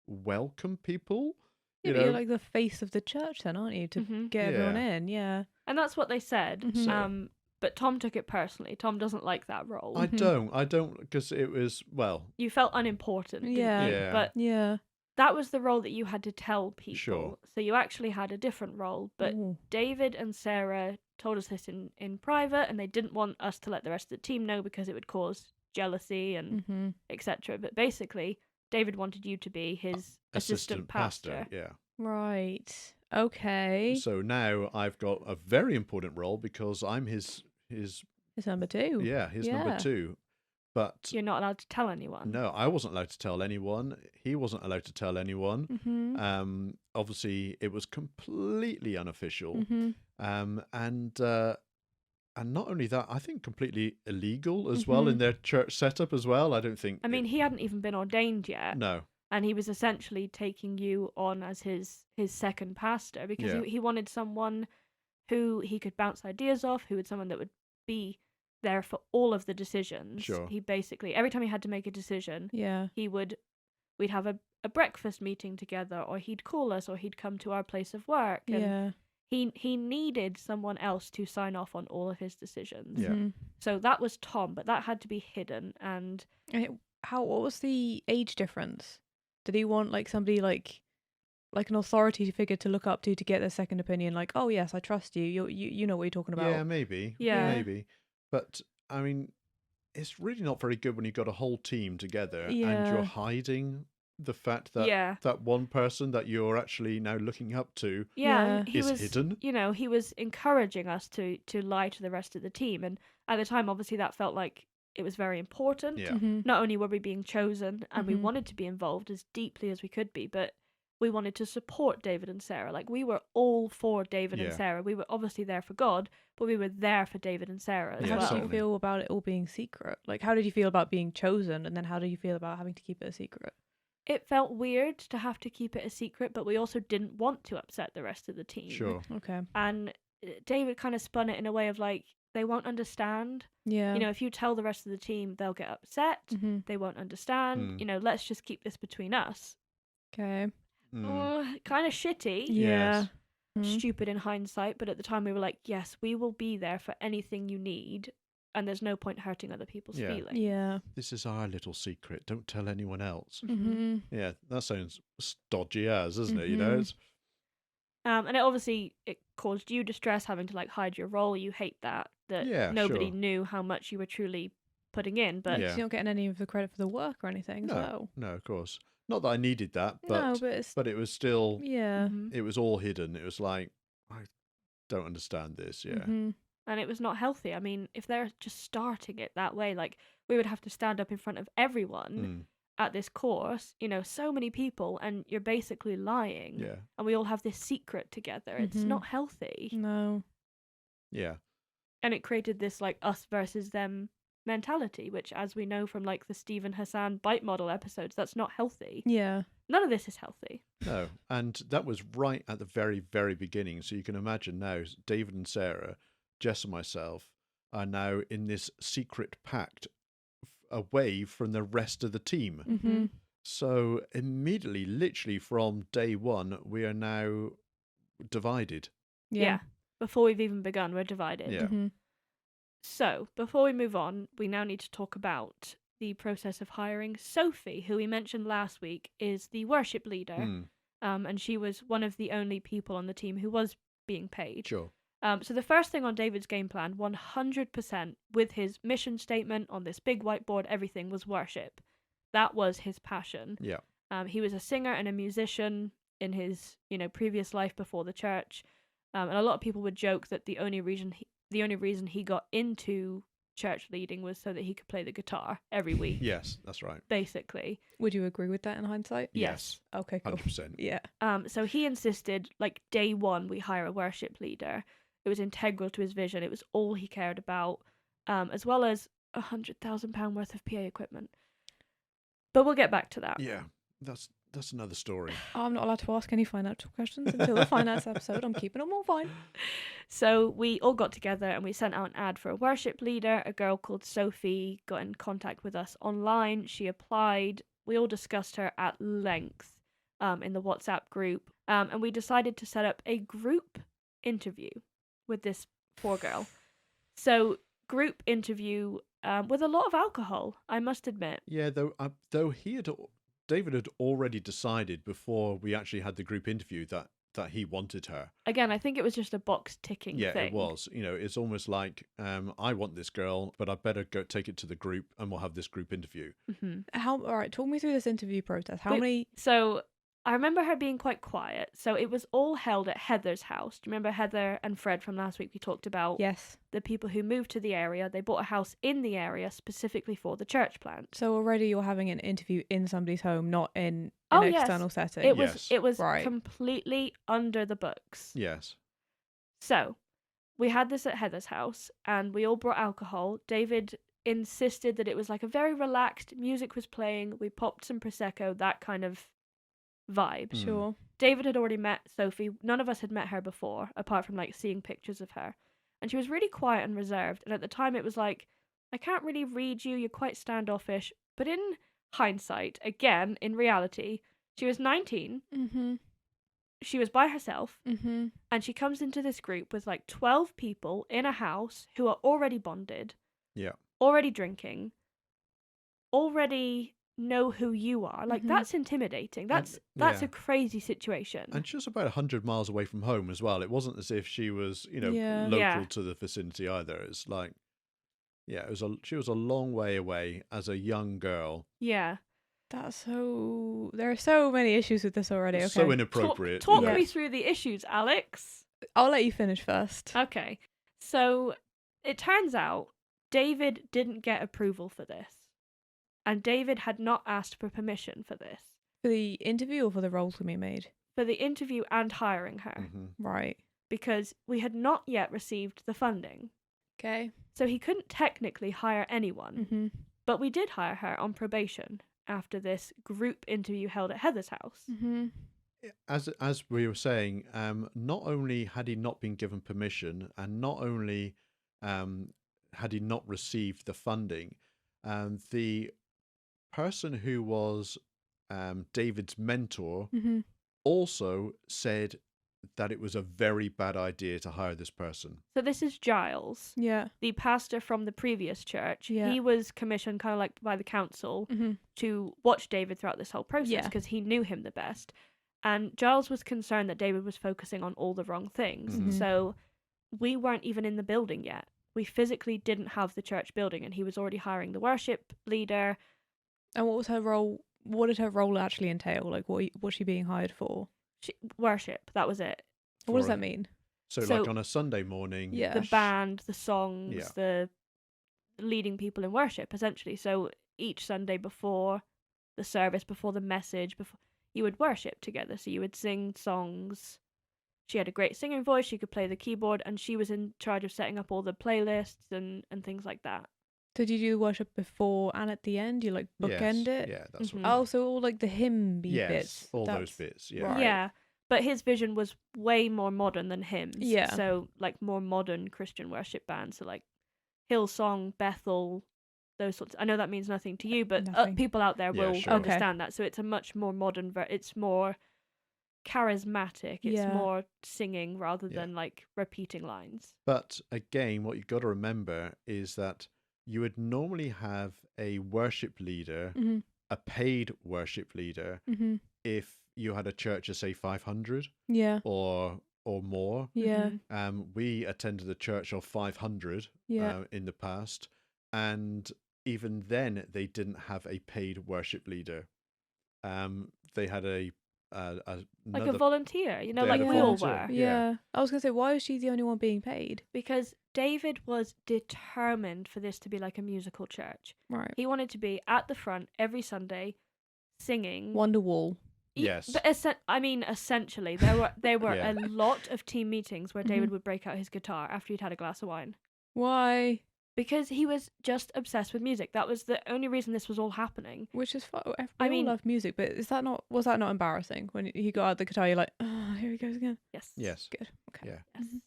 welcome people. Yeah, but you're like the face of the church then, aren't you? To Mhm. get everyone Yeah. in, yeah. And that's what they said. Mhm. But Tom took it personally. Tom doesn't like that role. I don't, because it was, well, You felt unimportant, didn't Yeah. you? Yeah. But Yeah. that was the role that you had to tell people. Sure. So you actually had a different role. But Ooh. David and Sarah told us this in private, and they didn't want us to let the rest of the team know because it would cause jealousy and Mm-hmm. etc. But basically, David wanted you to be his assistant pastor. Yeah. Right. Okay. So now I've got a very important role because I'm his It's number 2. his Yeah. number 2. But You're not allowed to tell anyone. no, I wasn't allowed to tell anyone. He wasn't allowed to tell anyone. Mm-hmm. Obviously, it was completely unofficial. Mm-hmm. And not only that, I think completely illegal as well in their church setup as well. I don't think. I mean, he hadn't even been ordained yet. No. And he was essentially taking you on as his second pastor because Yeah. he wanted someone who he could bounce ideas off, who was someone that would be there for all of the decisions. Sure. He basically, every time he had to make a decision, Yeah. we'd have a breakfast meeting together, or he'd call us, or he'd come to our place of work. And Yeah. he needed someone else to sign off on all of his decisions. Yeah. Mhm. So that was Tom, but that had to be hidden. And What was the age difference? Did he want like somebody like an authority figure to look up to get their second opinion? Like, oh yes, I trust you. You know what you're talking about. Yeah, maybe. Yeah. Maybe. But I mean, it's really not very good when you've got a whole team together and Yeah. you're hiding the fact that yeah. that one person that you're actually now looking up to Yeah, Yeah. he is was hidden. he was encouraging us to lie to the rest of the team, and at the time, obviously, that felt like it was very important. Yeah. Mhm. Not only were we being chosen, and we Mhm. wanted to be involved as deeply as we could be, but we wanted to support David and Sarah. Like, we were all for David and Yeah. Sarah. We were obviously there for God, but we were there for David and Sarah as Yeah, How well. did you certainly. feel about it all being secret? Like, how did you feel about being chosen, and then how do you feel about having to keep it a secret? It felt weird to have to keep it a secret, but we also didn't want to upset the rest of the team. Sure. Okay. And David kind of spun it in a way of like, they won't understand. Yeah. If you tell the rest of the team, they'll get upset. Mm-hmm. They won't understand. Mm. Let's just keep this between us. Okay. Kind of shitty. Yeah. Mhm. Stupid in hindsight, but at the time we were like, yes, we will be there for anything you need, and there's no point hurting other people's Yeah. feelings. Yeah. This is our little secret. Don't tell anyone else. Mm-hmm. Yeah, that sounds stodgy as, doesn't it? Mhm. It's, And it caused you distress having to like hide your role. You hate that Yeah, nobody sure. knew how much you were truly putting in. But Yeah. So you're not getting any of the credit for the work or anything. no, So. of course. Not that I needed that, No, but it's but it was still, yeah. Mhm. it was all hidden. It was like, I don't understand this. Yeah. Mhm. and it was not healthy. I mean, if they're just starting it that way, like we would have to stand up in front of everyone Mm, at this course, so many people, and you're basically lying. yeah. And we all have this secret together. It's Mhm. not healthy. No. Yeah. And it created this like us versus them mentality, which, as we know from like the Stephen Hassan bite model episodes, that's not healthy. Yeah. None of this is healthy. No. And that was right at the very, very beginning. So you can imagine now, David and Sarah, Jess and myself, are now in this secret pact away from the rest of the team. Mm-hmm. So immediately, literally from day one, we are now divided. Yeah. Before we've even begun, we're divided. Yeah. Mm-hmm. So, before we move on, we now need to talk about the process of hiring Sophie, who we mentioned last week is the worship leader. Hmm. And she was one of the only people on the team who was being paid. Sure. So the first thing on David's game plan, 100% with his mission statement on this big whiteboard, everything was worship. That was his passion. Yeah. He was a singer and a musician in his, previous life before the church. And a lot of people would joke that the only reason he got into church leading was so that he could play the guitar every week. Yes, that's right. Basically. Would you agree with that in hindsight? Yes. Okay, cool. 100%. Yeah. So he insisted, like, day one, we hire a worship leader. It was integral to his vision. It was all he cared about, as well as £100,000 worth of PA equipment. But we'll get back to that. Yeah, that's another story. I'm not allowed to ask any financial questions until the finance episode. I'm keeping them all fine. So we all got together and we sent out an ad for a worship leader. A girl called Sophie got in contact with us online. She applied. We all discussed her at length in the WhatsApp group. And we decided to set up a group interview with this poor girl. So group interview with a lot of alcohol, I must admit. Yeah, though David had already decided before we actually had the group interview that he wanted her. Again, I think it was just a box ticking Yeah, thing. it was. It's almost like I want this girl, but I better go take it to the group and we'll have this group interview. Mm-hmm. All right, talk me through this interview process. How many? So I remember her being quite quiet. So it was all held at Heather's house. Do you remember Heather and Fred from last week? We talked about Yes. the people who moved to the area. They bought a house in the area specifically for the church plant. So already you're having an interview in somebody's home, not in an external setting. It was Yes. it was Right. completely under the books. Yes. So we had this at Heather's house and we all brought alcohol. David insisted that it was like a very relaxed, music was playing, we popped some Prosecco, that kind of vibe. Sure. David had already met Sophie. None of us had met her before, apart from like seeing pictures of her. And she was really quiet and reserved. And at the time it was like, I can't really read you, you're quite standoffish. But in hindsight, again, in reality, she was 19. Mm-hmm. She was by herself. Mm-hmm. And she comes into this group with like 12 people in a house who are already bonded. Yeah. Already drinking. Already know who you are. Like, Mhm. that's intimidating. That's yeah. a crazy situation. And she was about 100 miles away from home as well. It wasn't as if she was, Yeah. local Yeah. to the vicinity either. It's like, yeah, she was a long way away as a young girl. Yeah. That's so. There are so many issues with this already. Okay. So inappropriate. Talk Yeah. me through the issues, Alex. I'll let you finish first. Okay. So it turns out David didn't get approval for this. And David had not asked for permission for this. For the interview or for the role to be made? For the interview and hiring her. Mhm. Right. Because we had not yet received the funding. Okay. So he couldn't technically hire anyone. Mm-hmm. But we did hire her on probation after this group interview held at Heather's house. Mm-hmm. As we were saying, not only had he not been given permission, and not only had he not received the funding, the person who was David's mentor Mm-hmm. also said that it was a very bad idea to hire this person. So this is Giles, Yeah. the pastor from the previous church. Yeah. He was commissioned kind of like by the council Mm-hmm. to watch David throughout this whole process Yeah. because he knew him the best. And Giles was concerned that David was focusing on all the wrong things. Mhm. So we weren't even in the building yet. We physically didn't have the church building, and he was already hiring the worship leader. And what was her role? What did her role actually entail? Like, what was she being hired for? Worship, that was it. What does For- that mean? So, So- like on a Sunday morning, Yeah. The band, the songs, Yeah. the leading people in worship, essentially. So each Sunday before the service, before the message, before you would worship together. So you would sing songs. She had a great singing voice. She could play the keyboard, and she was in charge of setting up all the playlists and things like that. Did you do the worship before and at the end? You like bookend yes, it? yeah, that's Mhm. what. Oh, so all like the hymn yes, bits. all That's- those bits. Yeah, Right. Yeah, but his vision was way more modern than hymns. Yeah. So like more modern Christian worship bands. So like Hillsong, Bethel, those sorts. I know that means nothing to you, but Nothing. people out there Yeah, will sure. understand that. So it's a much more modern. It's more charismatic. It's Yeah. more singing rather Yeah. than like repeating lines. But again, what you've got to remember is that you would normally have a worship leader, Mm-hmm. a paid worship leader, Mm-hmm. if you had a church of say 500 Yeah. or more. Yeah. Mhm. We attended a church of 500 Yeah. in the past, and even then they didn't have a paid worship leader. They had Like a another volunteer, they like had a we all volunteer. were. Yeah. I was gonna say, why is she the only one being paid? Because David was determined for this to be like a musical church. Right. He wanted to be at the front every Sunday singing. Wonderwall. Yes. But essentially, there were Yeah. a lot of team meetings where Mhm. David would break out his guitar after he'd had a glass of wine. Why? Because he was just obsessed with music. That was the only reason this was all happening. Which is fun. We I all mean- love music, but was that not embarrassing when he got out the guitar? You're like, oh, here he goes again. Yes. Yes. Good. Okay. Yeah. Yes. Mhm.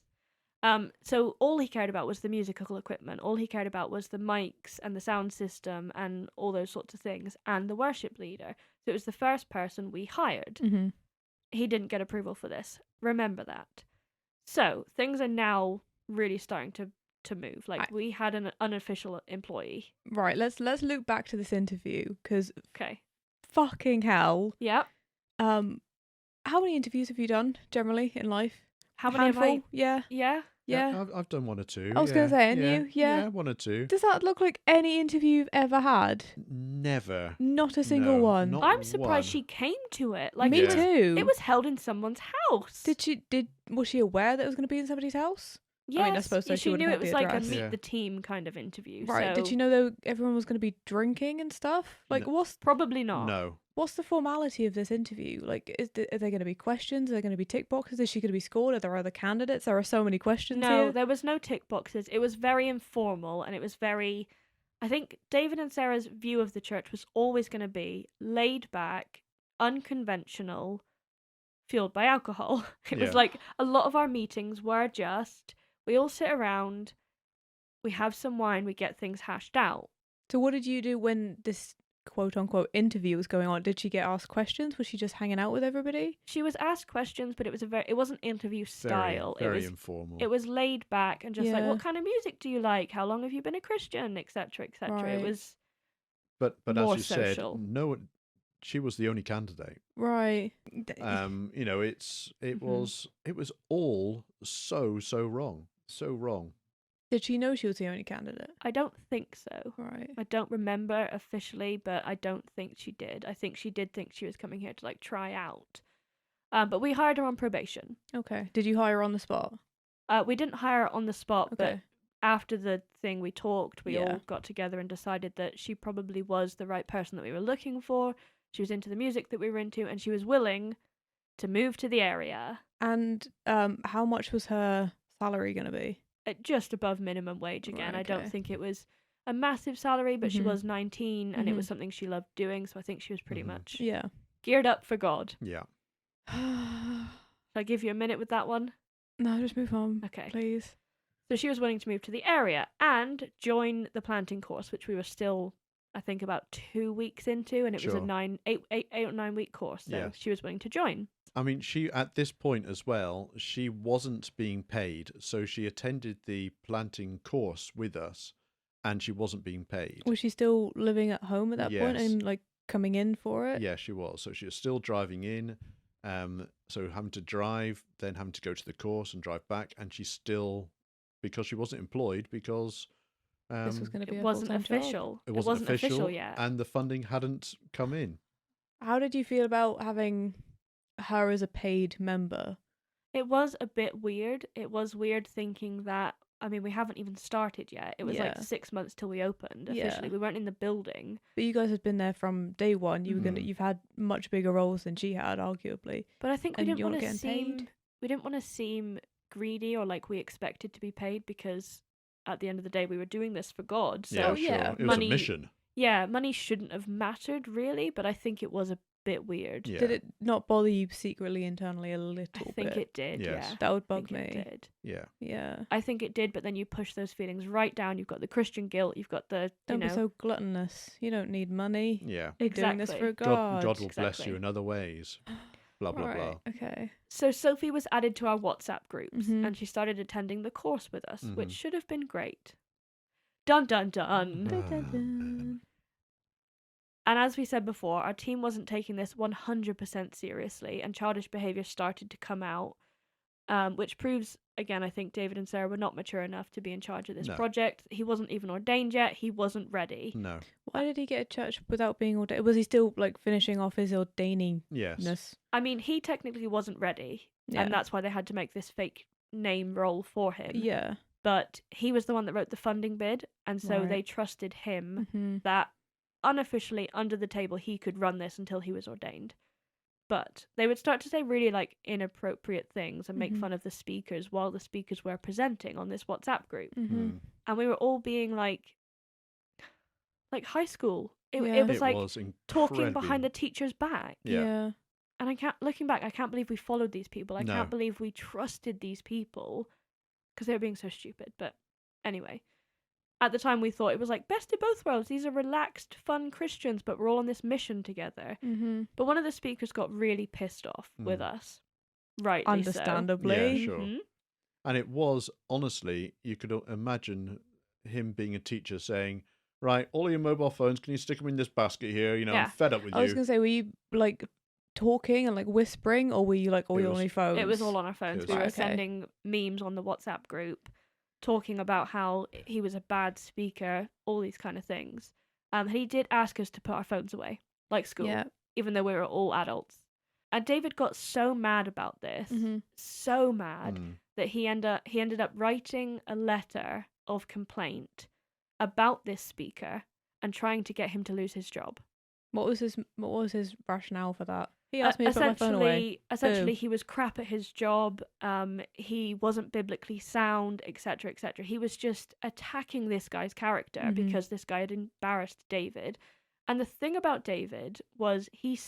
So all he cared about was the musical equipment. All he cared about was the mics and the sound system and all those sorts of things and the worship leader. So it was the first person we hired. Mm-hmm. He didn't get approval for this. Remember that. So things are now really starting to move. Like we had an unofficial employee. Right. Let's look back to this interview because Okay. fucking hell. Yep. How many interviews have you done generally in life? How many have I? Handful? Yeah. Yeah. Yeah. I've done one or two. I was gonna say, and you? Yeah. one or two. Does that look like any interview you've ever had? Never. Not a single No, one. not I'm surprised one. she came to it. Like Me it was, too. It was held in someone's house. Was she aware that it was going to be in somebody's house? Yes. I mean, I suppose so, she she would've knew had it was the like a address. meet Yeah. the team kind of interview. Right. So Did you know that everyone was going to be drinking and stuff? Like, No. Probably not. No. what's the formality of this interview? Like, are there going to be questions? Are there going to be tick boxes? Is she going to be scored? Are there other candidates? There are so many questions No, here. there was no tick boxes. It was very informal and it was very. I think David and Sarah's view of the church was always going to be laid back, unconventional, fueled by alcohol. It Yeah. was like a lot of our meetings were just we all sit around, we have some wine, we get things hashed out. So what did you do when this quote unquote interview was going on? Did she get asked questions? Was she just hanging out with everybody? She was asked questions, but it wasn't interview style. Very informal. It was laid back and just like, Yeah. what kind of music do you like? How long have you been a Christian, etc., etc. Right. It was but more as you social. said, no one. She was the only candidate. Right. It Mhm. was all so wrong. So wrong. Did she know she was the only candidate? I don't think so. Right. I don't remember officially, but I don't think she did. I think she did think she was coming here to like try out. But we hired her on probation. Okay. Did you hire her on the spot? We didn't hire her on the spot, but Okay. after the thing we talked, we Yeah. all got together and decided that she probably was the right person that we were looking for. She was into the music that we were into, and she was willing to move to the area And how much was her salary going to be? at just above minimum wage again. Right, I don't okay. think it was a massive salary, but she Mhm. was 19 and it was Mhm. something she loved doing, so I think she was pretty Mhm. much Yeah. geared up for God. Yeah. Shall I give you a minute with that one? No, just move on, Okay. please. So she was willing to move to the area and join the planting course, which we were still, I think, about 2 weeks into, and it was Sure. a 8 or 9 week course. So Yes. she was willing to join. I mean, she at this point as well, she wasn't being paid, so she attended the planting course with us, and she wasn't being paid. Was she still living at home at that point Yes. and like coming in for it? Yeah, she was. So she was still driving in, so having to drive, then having to go to the course and drive back, and she still, because she wasn't employed, because This was going to be It a wasn't full-time job. official. it wasn't official yet. and the funding hadn't come in. How did you feel about having her as a paid member? It was a bit weird. It was weird thinking that, I mean, we haven't even started yet. It was like Yeah. 6 months till we opened Yeah. officially. We weren't in the building. But you guys had been there from day one. Mhm. You've had much bigger roles than she had, arguably. But I think we And didn't you're want not to getting seem paid? we didn't want to seem greedy or like we expected to be paid because at the end of the day we were doing this for God. So Yeah, yeah, sure. It was money- a mission. yeah, money shouldn't have mattered really, but I think it was a bit weird. Yeah. Did it not bother you secretly, internally a little I think bit? it did, Yes. yeah. That would I bug think me. it did. Yeah. Yeah. I think it did, but then you push those feelings right down. You've got the Christian guilt, you've got the, Don't be so gluttonous. You don't need money. Yeah. You're doing this for Exactly. God. God will bless exactly. you in other ways. Blah blah Right, blah. okay. So Sophie was added to our WhatsApp groups Mhm. and she started attending the course with us, which Mhm. should have been great. Dun dun dun. Dun, dun, dun. And as we said before, our team wasn't taking this 100% seriously, and childish behaviour started to come out, which proves, again, I think David and Sarah were not mature enough to be in charge of this No. project. He wasn't even ordained yet. He wasn't ready. No. Why did he get a church without being ordained? Was he still like finishing off his ordainingness? Yes. I mean, he technically wasn't ready, Yeah. and that's why they had to make this fake name role for him. Yeah. But he was the one that wrote the funding bid, and so Right. they trusted him Mm-hmm. that unofficially under the table he could run this until he was ordained. But they would start to say really like inappropriate things and make Mhm. fun of the speakers while the speakers were presenting on this WhatsApp group. Mm-hmm. Mm. And we were all being like high school. It Yeah. was like was talking incredibly- behind the teacher's back. Yeah. And looking back, I can't believe we followed these people. I No. can't believe we trusted these people because they were being so stupid. But anyway, at the time we thought it was like best of both worlds. These are relaxed, fun Christians, but we're all on this mission together. Mm-hmm. But one of the speakers got really pissed off with us. Rightly Understandably. Yeah, so. sure. Mhm. And it was, honestly, you could imagine him being a teacher saying, right, all of your mobile phones, can you stick them in this basket here? You know, Yeah. I'm fed up with I was you. gonna say, were you like talking and like whispering, or were you like all It on was- your phones? It was all on our phones. was- We were Okay. sending memes on the WhatsApp group talking about how he was a bad speaker, all these kind of things. And he did ask us to put our phones away, like school, Yeah. even though we were all adults. And David got so mad about this, Mm-hmm. so mad, Mm. that he ended up writing a letter of complaint about this speaker and trying to get him to lose his job. What was his rationale for that? He asked me to put my phone away. Essentially, he was crap at his job. He wasn't biblically sound, etc., etc. He was just attacking this guy's character Mhm. because this guy had embarrassed David. And the thing about David was he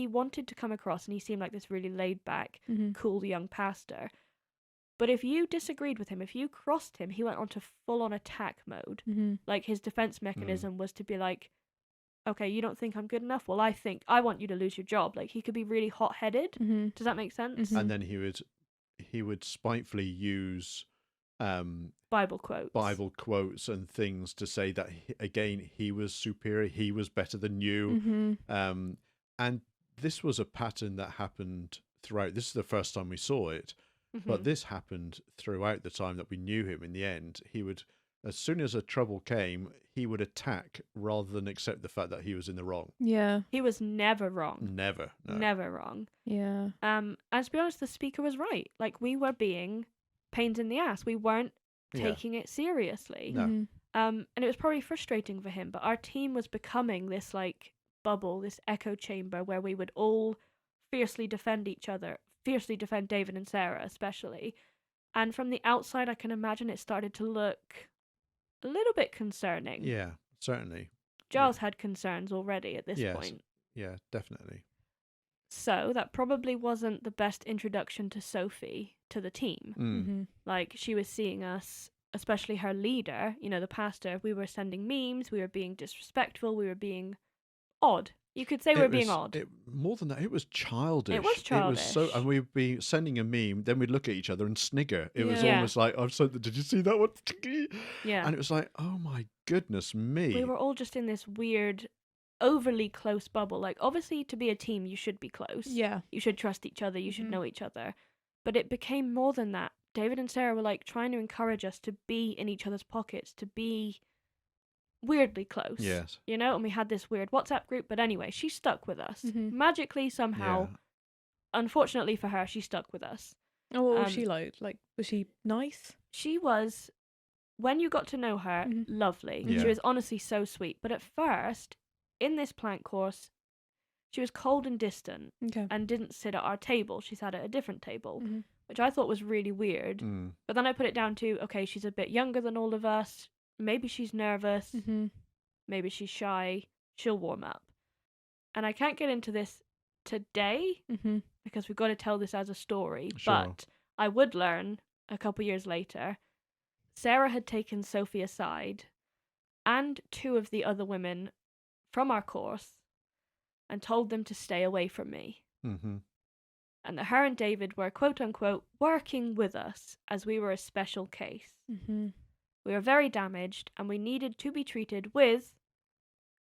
wanted to come across, and he seemed like this really laid back, Mm-hmm. cool young pastor. But if you disagreed with him, if you crossed him, he went on to full on attack mode. Mm-hmm. Like his defense mechanism was to be like, okay, you don't think I'm good enough? Well, I want you to lose your job. Like he could be really hot headed. Mm-hmm. Does that make sense? Mhm. And then he would spitefully use Bible quotes. Bible quotes and things to say that, he was superior, he was better than you. Mm-hmm. And this was a pattern that happened throughout. This is the first time we saw it. But Mhm. this happened throughout the time that we knew him. In the end, he would, as soon as a trouble came, he would attack rather than accept the fact that he was in the wrong. Yeah. He was never wrong. Never. No. Never wrong. Yeah. And to be honest, the speaker was right. Like we were being pains in the ass. We weren't Yeah. taking it seriously. No. Mhm. And it was probably frustrating for him, but our team was becoming this like bubble, this echo chamber where we would all fiercely defend each other, fiercely defend David and Sarah especially. And from the outside, I can imagine it started to look a little bit concerning. Yeah, certainly. Giles had concerns already at this Yes. point. Yeah, definitely. So that probably wasn't the best introduction to Sophie to the team. Mm. Mm-hmm. Like she was seeing us, especially her leader, the pastor, we were sending memes, we were being disrespectful, we were being odd. You could say we were being odd. More than that, it was childish. It was It was so, childish. and we'd be sending a meme, then we'd look at each other and snigger. It was Yeah. almost like, I've said, did you see that one? Yeah. And it was like, oh my goodness me. We were all just in this weird, overly close bubble. Like, obviously, to be a team, you should be close. Yeah. You should trust each other. You should Mhm. know each other. But it became more than that. David and Sarah were like trying to encourage us to be in each other's pockets, to be weirdly close. Yes. And we had this weird WhatsApp group. But anyway, she stuck with us. Mhm. Magically, somehow, Yeah. unfortunately for her, she stuck with us. Oh, what was Um, she like? Like, was she nice? She was, when you got to know her, Mhm. lovely. Yeah. She was honestly so sweet. But at first, in this plank course, she was cold and distant Okay. and didn't sit at our table. She sat at a different table, Mhm. which I thought was really weird. Mm. But then I put it down to, okay, she's a bit younger than all of us. Maybe she's nervous. Mm-hmm. Maybe she's shy. She'll warm up. And I can't get into this today Mm-hmm. because we've got to tell this as a story. Sure. But I would learn a couple years later. Sarah had taken Sophie aside and two of the other women from our course and told them to stay away from me. Mm-hmm. And that her and David were, quote unquote, working with us as we were a special case. Mm-hmm. We were very damaged and we needed to be treated with,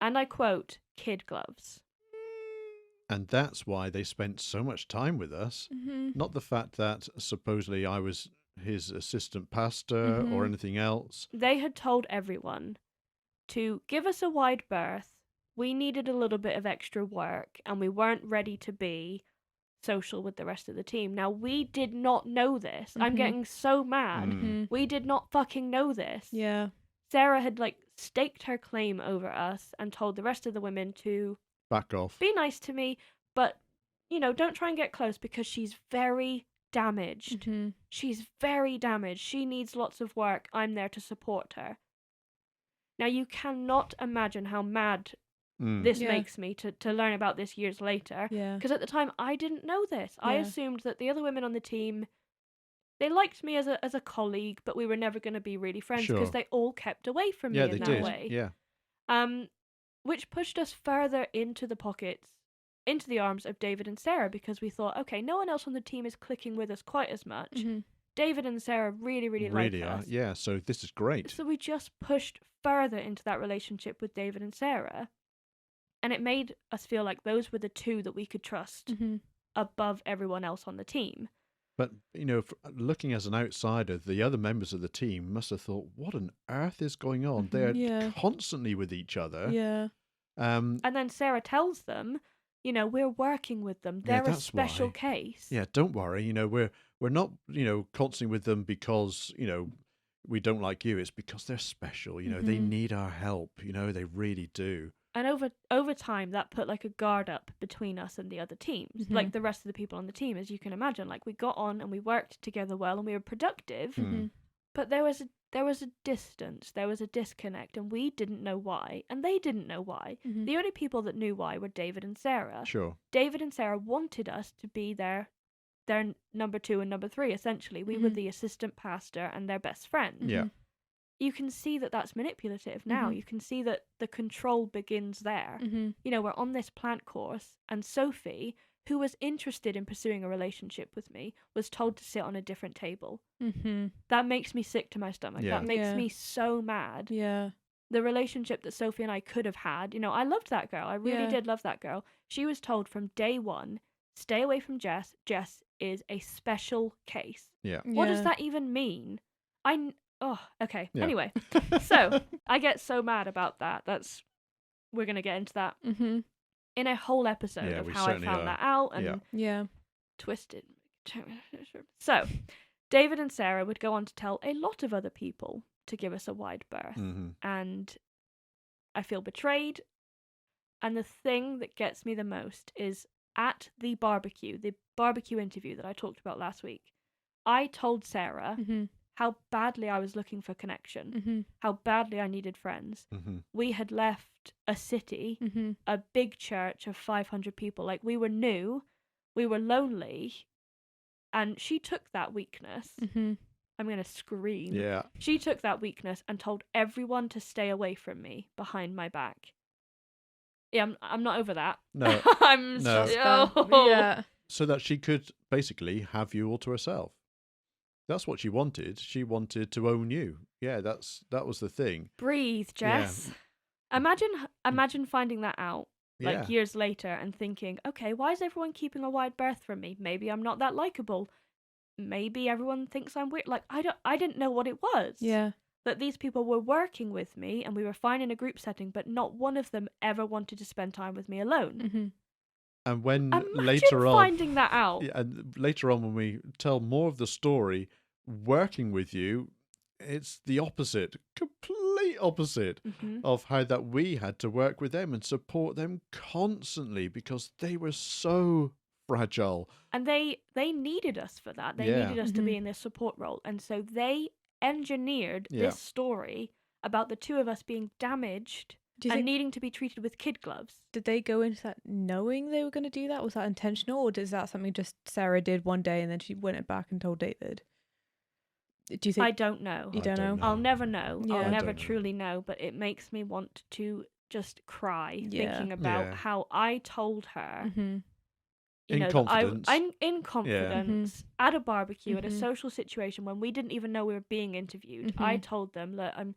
and I quote, kid gloves. And that's why they spent so much time with us. Mm-hmm. Not the fact that supposedly I was his assistant pastor or anything else. They had told everyone to give us a wide berth. We needed a little bit of extra work and we weren't ready to be social with the rest of the team. Now, we did not know this. I'm getting so mad. Mm. We did not fucking know this. Yeah. Sarah had staked her claim over us and told the rest of the women to Back off. be nice to me, but, don't try and get close because she's very damaged. Mm-hmm. She's very damaged. She needs lots of work. I'm there to support her. Now, you cannot imagine how mad this Yeah. makes me to learn about this years later. Yeah. Because at the time, I didn't know this. I Yeah. assumed that the other women on the team, they liked me as a colleague, but we were never going to be really friends because Sure. they all kept away from me Yeah, in they that did. way. Yeah. Which pushed us further into the pockets, into the arms of David and Sarah, because we thought, okay, no one else on the team is clicking with us quite as much. Mm-hmm. David and Sarah really, really like Really are. us. Yeah, so this is great. So we just pushed further into that relationship with David and Sarah. And it made us feel like those were the two that we could trust Mm-hmm. above everyone else on the team. But, looking as an outsider, the other members of the team must have thought, what on earth is going on? They're Yeah. constantly with each other. Yeah. And then Sarah tells them, we're working with them. They're a that's special why. case. Yeah, don't worry. We're not, constantly with them because, we don't like you. It's because they're special. They need our help. They really do. And over time, that put a guard up between us and the other teams, Mhm. the rest of the people on the team, as you can imagine. We got on and we worked together well and we were productive, but there was a distance, there was a disconnect, and we didn't know why, and they didn't know why. Mhm. The only people that knew why were David and Sarah. Sure. David and Sarah wanted us to be their number 2 and number 3. Essentially, we were Mhm. the assistant pastor and their best friend. Yeah. You can see that that's manipulative now. Mhm. You can see that the control begins there. Mm-hmm. We're on this plant course, and Sophie, who was interested in pursuing a relationship with me, was told to sit on a different table. Mm-hmm. That makes me sick to my stomach. Yeah. That makes Yeah. me so mad. Yeah. The relationship that Sophie and I could have had, I loved that girl. I really Yeah. did love that girl. She was told from day one, stay away from Jess. Jess is a special case. Yeah. What does that even mean? Oh, okay. Yeah. Anyway, so I get so mad about that. We're going to get into that Mm-hmm. in a whole episode Yeah, of we how I certainly found are. that out and Yeah. Yeah. twisted. So, David and Sarah would go on to tell a lot of other people to give us a wide berth. Mm-hmm. And I feel betrayed. And the thing that gets me the most is at the barbecue interview that I talked about last week. I told Sarah Mm-hmm. how badly I was looking for connection, Mm-hmm. how badly I needed friends. Mm-hmm. We had left a city, Mm-hmm. a big church of 500 people. We were new, we were lonely, and she took that weakness. Mm-hmm. I'm going to scream. Yeah. She took that weakness and told everyone to stay away from me behind my back. Yeah, I'm not over that. No. I'm No. so... Yeah. So that she could basically have you all to herself. That's what she wanted. She wanted to own you. Yeah, that was the thing. Breathe, Jess. Imagine finding that out Yeah. years later and thinking, okay, why is everyone keeping a wide berth from me? Maybe I'm not that likable. Maybe everyone thinks I'm weird. I didn't know what it was. Yeah. That these people were working with me and we were fine in a group setting, but not one of them ever wanted to spend time with me alone. Mm-hmm. And when Imagine later on, finding that out. yeah, and later on when we tell more of the story, working with you, it's the opposite, complete opposite Mhm. of how that we had to work with them and support them constantly because they were so fragile. And they needed us for that. They Yeah. needed us to be Mhm. in this support role. And so they engineered Yeah. this story about the two of us being damaged Do you and think needing to be treated with kid gloves. did they go into that knowing they were going to do that? Was that intentional, or is that something just Sarah did one day and then she went it back and told David? Do you think? I don't know. You don't know? I'll never know. Yeah. I I'll never don't know. truly know, but it makes me want to just cry Yeah. thinking about Yeah. how I told her Mm-hmm. In confidence. I'm in confidence at a barbecue at a Mhm. social situation when we didn't even know we were being interviewed. I Mhm. told them that I'm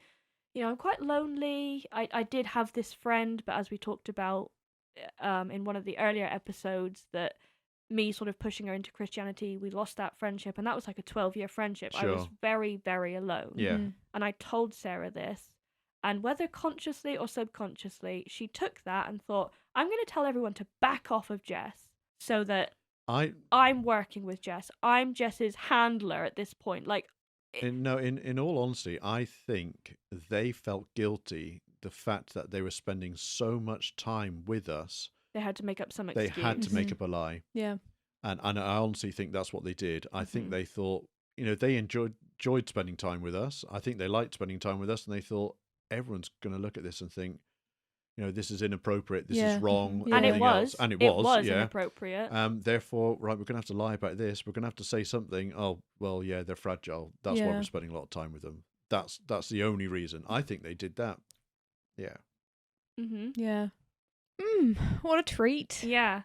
quite lonely. I did have this friend, but as we talked about in one of the earlier episodes, that me sort of pushing her into Christianity, we lost that friendship, and that was like a 12-year friendship. I was Sure. very, very alone. Yeah. Mhm. And I told Sarah this, and whether consciously or subconsciously, she took that and thought, I'm going to tell everyone to back off of Jess so that I'm working with Jess. I'm Jess's handler at this point. Like, In all honesty, I think they felt guilty the fact that they were spending so much time with us. they had to make up some They excuse. had to make Mhm. up a lie. Yeah. And I honestly think that's what they did. I think Mhm. they thought, they enjoyed spending time with us. I think they liked spending time with us, and they thought everyone's going to look at this and think, this is inappropriate, this Yeah. is wrong, Mhm. And everything it else. was. And It was yeah. inappropriate. Therefore, right, we're going to have to lie about this. We're going to have to say something. Oh, well, yeah, they're fragile. That's why Yeah. we're spending a lot of time with them. That's the only reason. I think they did that. Yeah. Mhm. Yeah. What a treat. Yeah.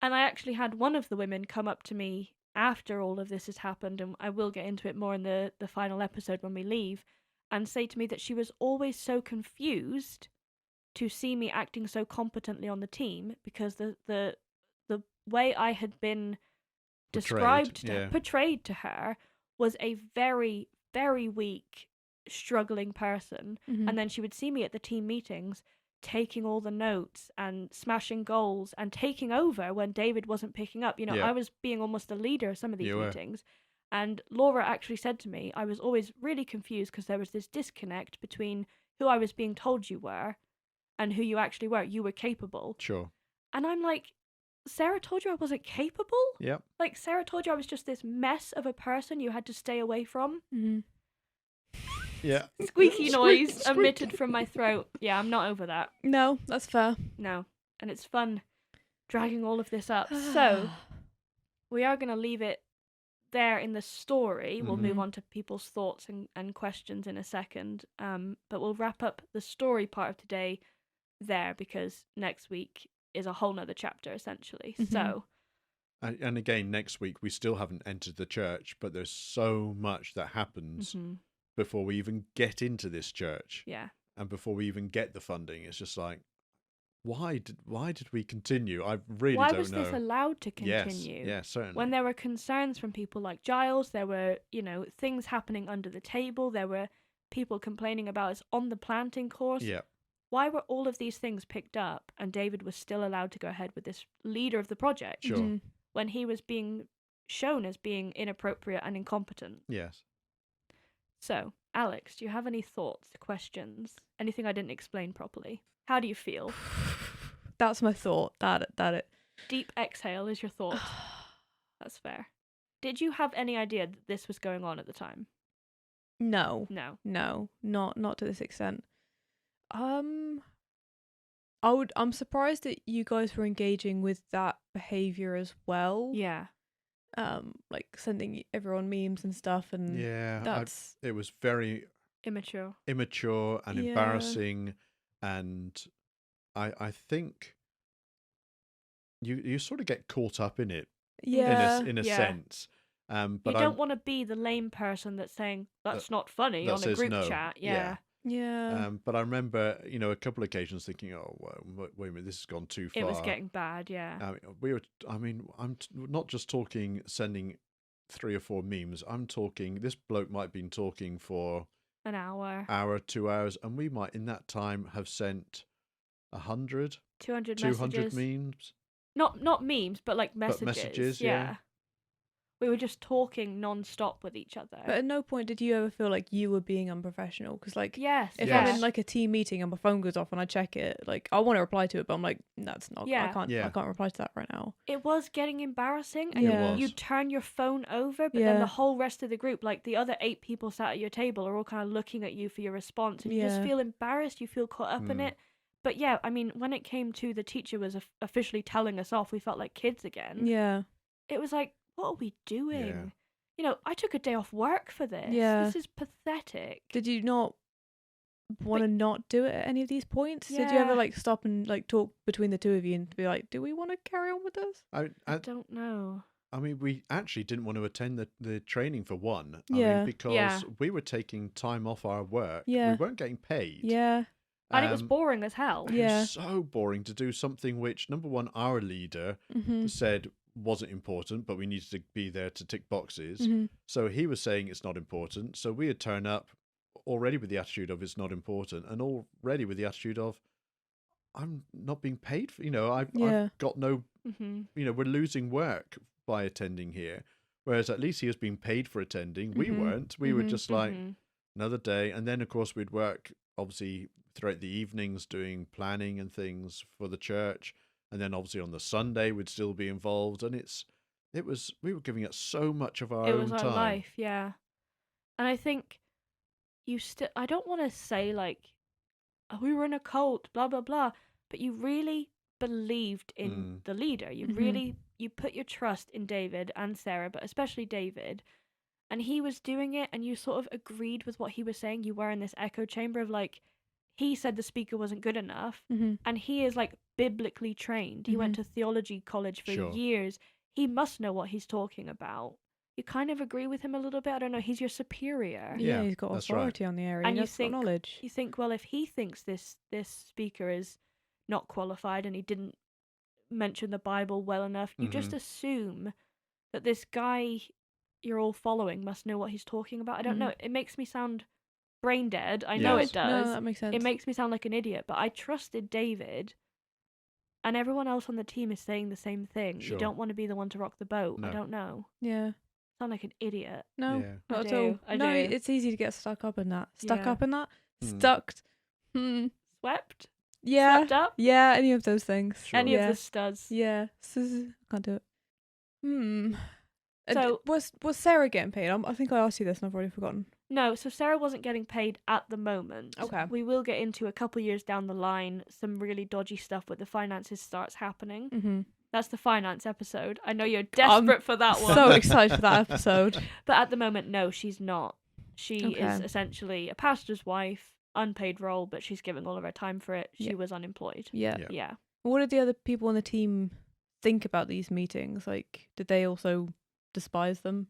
And I actually had one of the women come up to me after all of this has happened, and I will get into it more in the final episode when we leave, and say to me that she was always so confused to see me acting so competently on the team because the way I had been portrayed to her was a very, very weak, struggling person. Mhm. And then she would see me at the team meetings taking all the notes and smashing goals and taking over when David wasn't picking up. Yeah. I was being almost a leader of some of these You were. meetings. And Laura actually said to me, I was always really confused because there was this disconnect between who I was being told you were and who you actually were. You were capable. Sure. And I'm like, Sarah told you I wasn't capable? Yep. Like, Sarah told you I was just this mess of a person you had to stay away from? Mhm. Yeah. Squeaky noise Squeak. emitted from my throat. Yeah, I'm not over that. No, that's fair. No. And it's fun dragging all of this up. So, we are going to leave it there in the story. We'll move Mhm. on to people's thoughts and questions in a second. But we'll wrap up the story part of today there because next week is a whole nother chapter, essentially. Mhm. So, And again, next week, we still haven't entered the church, but there's so much that happens before we even get into this church. yeah. And before we even get the funding. It's just like, why did we continue? I really Why don't know. was this allowed to continue? Yes, certainly. When there were concerns from people like Giles, there were, things happening under the table, there were people complaining about us on the planting course. Yeah. Why were all of these things picked up and David was still allowed to go ahead with this leader of the project Sure. Mhm. when he was being shown as being inappropriate and incompetent? Yes. So, Alex, do you have any thoughts, questions, anything I didn't explain properly? How do you feel? That's my thought. That it. Deep exhale is your thought. That's fair. Did you have any idea that this was going on at the time? No, No. not to this extent. I'm surprised that you guys were engaging with that behavior as well. Yeah. Like sending everyone memes and stuff, and Yeah. that's It was very Immature. immature and Yeah. embarrassing, and I think you sort of get caught up in it yeah. in a Yeah. sense. But You don't want to be the lame person that's saying that's not funny that on a says group no. chat. Yeah. Yeah. But I remember, a couple of occasions thinking, "Oh, well, wait a minute, this has gone too far." It was getting bad. Yeah. I'm not just talking sending 3 or 4 memes. I'm talking. This bloke might have been talking for An hour. 2 hours, and we might in that time have sent 100, 200 200 messages. memes. Not memes, but like messages. messages, yeah. We were just talking non-stop with each other. But at no point did you ever feel like you were being unprofessional? Because like, yes. if Yes. I'm in like a team meeting and my phone goes off and I check it, like I want to reply to it, but I'm like, that's not. Yeah. I can't reply to that right now. It was getting embarrassing, and Yeah. was. you turn your phone over, but then Yeah. the whole rest of the group, like the other 8 people sat at your table, are all kind of looking at you for your response, and you just Yeah. feel embarrassed. You feel caught up in Mm. it. But yeah, I mean, when it came to the teacher was officially telling us off, we felt like kids again. Yeah. It was like, what are we doing? Yeah. I took a day off work for this. Yeah. This is pathetic. Did you not want to not do it at any of these points? Did you Yeah. ever like stop and like talk between the two of you and be like, do we want to carry on with this? I don't know. I mean, we actually didn't want to attend the training for one. I Yeah. mean, because Yeah. we were taking time off our work. Yeah. We weren't getting paid. Yeah. And it was Um, boring as hell. It Yeah. was so boring to do something which, number one, our leader Mm-hmm. said wasn't important, but we needed to be there to tick boxes. Mm-hmm. So he was saying it's not important. So we had turned up already with the attitude of it's not important, and already with the attitude of I'm not being paid for. I've got no. Mm-hmm. We're losing work by attending here. Whereas at least he was being paid for attending. We Mhm. weren't. We were Mhm. just like another day, and then of course we'd work obviously throughout the evenings doing planning and things for the church, and then obviously on the Sunday we'd still be involved, and we were giving it so much of our It own was our time. life, yeah. And I think I don't want to say like, "Oh, we were in a cult, blah blah blah," but you really believed in the leader. You really you put your trust in David and Sarah, but especially David, and he was doing it, and you sort of agreed with what he was saying. You were in this echo chamber of like, he said the speaker wasn't good enough, Mm-hmm. and he is like biblically trained. He went to theology college for Sure. years. He must know what he's talking about. You kind of agree with him a little bit. I don't know. He's your superior. Yeah, Yeah, he's got that's right. authority on the area. And And you he's got think- knowledge. You think, well, if he thinks this speaker is not qualified and he didn't mention the Bible well enough, you just assume that this guy you're all following must know what he's talking about. I don't know. It makes me sound brain dead. I know Yes. it does. No, that makes sense. It makes me sound like an idiot, but I trusted David, and everyone else on the team is saying the same thing. Sure. You don't want to be the one to rock the boat. I No. don't know. Yeah. Sound like an idiot. No, Yeah. not I at do, all. I No, do. it's easy to get stuck up in that. Stuck Yeah. up in that? Hmm. Stuck. Hmm. Swept? Yeah. Swept up? Yeah, any of those things. Sure. Any yeah. of the studs? Yeah. Can't do it. Hmm. So- was Sarah getting paid? I think I asked you this and I've already forgotten. No, so Sarah wasn't getting paid at the moment. Okay. We will get into a couple years down the line some really dodgy stuff where the finances starts happening. Mm-hmm. That's the finance episode. I know you're desperate for that one. So excited for that episode. But at the moment, no, she's not. She is Okay. essentially a pastor's wife, unpaid role, but she's giving all of her time for it. She Yeah. was unemployed. Yeah. Yeah. Yeah. What did the other people on the team think about these meetings? Like, did they also despise them?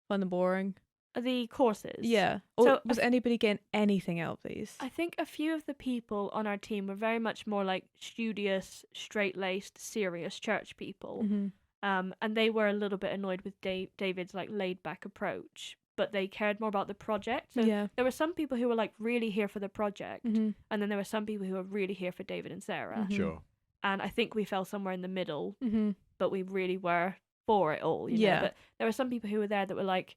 Find them boring? The courses. Yeah. Or So was anybody getting anything out of these? I think a few of the people on our team were very much more like studious, straight-laced, serious church people. Mm-hmm. And they were a little bit annoyed with David's like laid-back approach, but they cared more about the project. So Yeah. there were some people who were like really here for the project, Mm-hmm. and then there were some people who were really here for David and Sarah. Mhm. Sure. And I think we fell somewhere in the middle, Mm-hmm. but we really were for it all. You know? Yeah. But there were some people who were there that were like,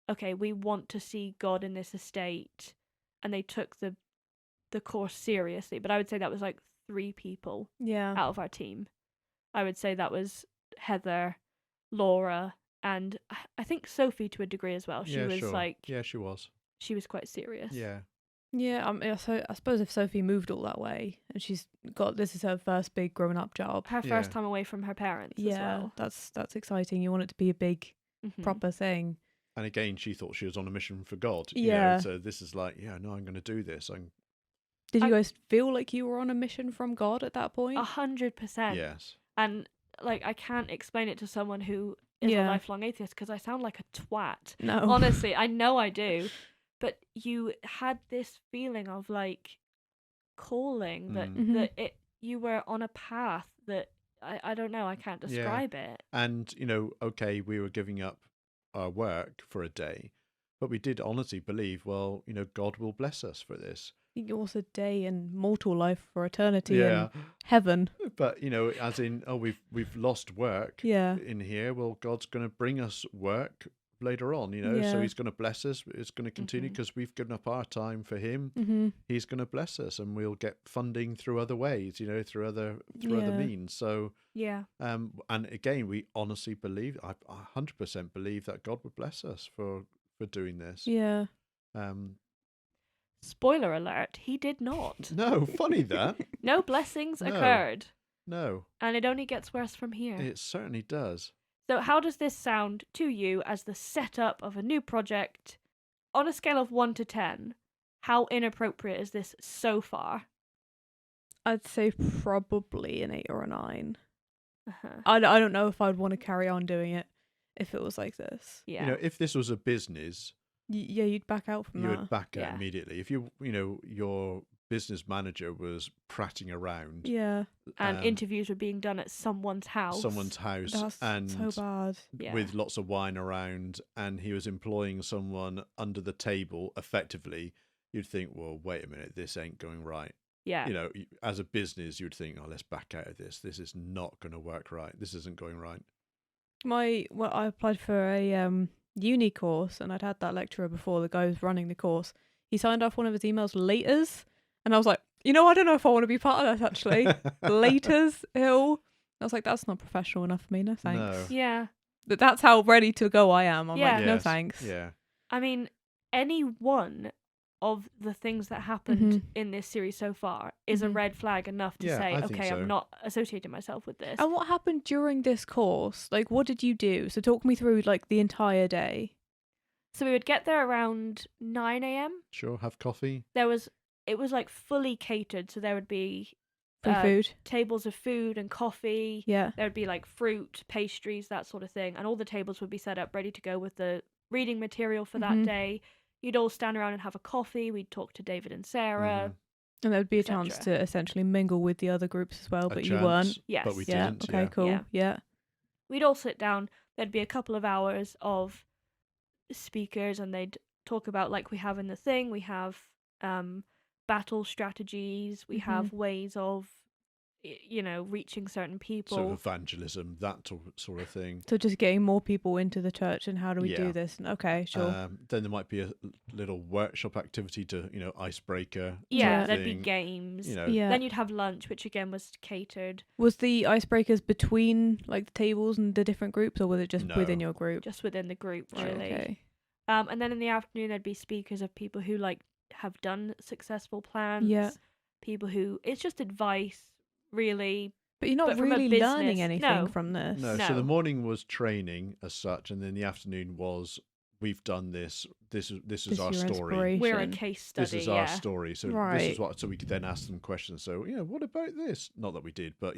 okay, we want to see God in this estate, and they took the course seriously. But I would say that was like 3 people Yeah. out of our team. I would say that was Heather, Laura, and I think Sophie to a degree as well. She Yeah, was sure. like, Yeah, she was. she was quite serious. Yeah. Yeah. So I suppose if Sophie moved all that way and she's got this is her first big grown up job. Her first Yeah. time away from her parents as Yeah. well. That's exciting. You want it to be a big Mhm. proper thing. And again, she thought she was on a mission for God. Yeah. So this is like, yeah, no, I'm going to do this. Did you I- guys feel like you were on a mission from God at that point? 100%. Yes. And like, I can't explain it to someone who is a Yeah. lifelong atheist because I sound like a twat. No. Honestly, I know I do. But you had this feeling of like calling that Mm. Mhm. you were on a path that I don't know, I can't Yeah. describe it. And, okay, we were giving up our work for a day, but we did honestly believe, well, God will bless us for this. I think it was a day in mortal life for eternity Yeah. in heaven. But, as in, oh, we've lost work Yeah. in here. Well, God's going to bring us work later on, so Yeah. he's going to bless us. It's going to continue Mhm. because we've given up our time for him. Mm-hmm. He's going to bless us, and we'll get funding through other ways, through other Yeah. means. So, Yeah. and again, we honestly believe, I 100% believe that God would bless us for doing this. Yeah. Spoiler alert, he did not. No, funny that. No blessings No. occurred. No, And it only gets worse from here. it certainly does. So how does this sound to you as the setup of a new project on a scale of 1 to 10? How inappropriate is this so far? I'd say probably an 8 or a 9. Uh-huh. I don't know if I'd want to carry on doing it if it was like this. Yeah. You know, if this was a business, Yeah, you'd back out from you that. would back out Yeah. immediately. If your business manager was prattling around Yeah, And interviews were being done at someone's house. someone's house that's and so bad. Yeah. with lots of wine around, and he was employing someone under the table effectively, you'd think, well, wait a minute, this ain't going right. Yeah. You know, as a business, you'd think, oh, let's back out of this. This is not going to work right. This isn't going right. I applied for a uni course, and I'd had that lecturer before. The guy who was running the course, he signed off one of his emails laters, and I was like, I don't know if I want to be part of that actually. Laters, ew. I was like, that's not professional enough for me. No thanks. No. Yeah. But that's how ready to go I am. I'm Yeah. like, no Yes. thanks. Yeah. I mean, any one of the things that happened Mhm. in this series so far is a Mhm. red flag enough to Yeah, say, I think okay, so. I'm not associating myself with this. And what happened during this course? Like, what did you do? So talk me through like the entire day. So we would get there around 9 a.m. Sure. Have coffee. It was like fully catered. So there would be Free food. tables of food and coffee. Yeah. There would be like fruit, pastries, that sort of thing. And all the tables would be set up ready to go with the reading material for that Mhm. day. You'd all stand around and have a coffee. We'd talk to David and Sarah. Mhm. And there would be a et chance cetera. to essentially mingle with the other groups as well, A but chance, you weren't. Yes. But we Yeah. didn't. Okay. Yeah. Cool. Yeah. Yeah. We'd all sit down. There'd be a couple of hours of speakers, and they'd talk about, like we have in the thing, we have battle strategies, we have ways of reaching certain people. Sort of evangelism, that sort of thing. So just getting more people into the church, and how do we Yeah. do this? And okay, sure. Then there might be a little workshop activity to, icebreaker. Yeah, Yeah. there'd be thing, games. Yeah. Then you'd have lunch, which again was catered Was the icebreakers between like the tables and the different groups, or was it just within No. your group? just within the group, Right, really. okay. And then in the afternoon, there'd be speakers of people who have done successful plans. Yeah. People who it's just advice, really. But you're not But from a really learning business- anything no. from this. No, No. so the morning was training as such, and then the afternoon was, we've done this. This is This is our your story. inspiration. We're a case study. This is yeah. our story. So this Right. is what. So we could then ask them questions. So what about this? Not that we did, but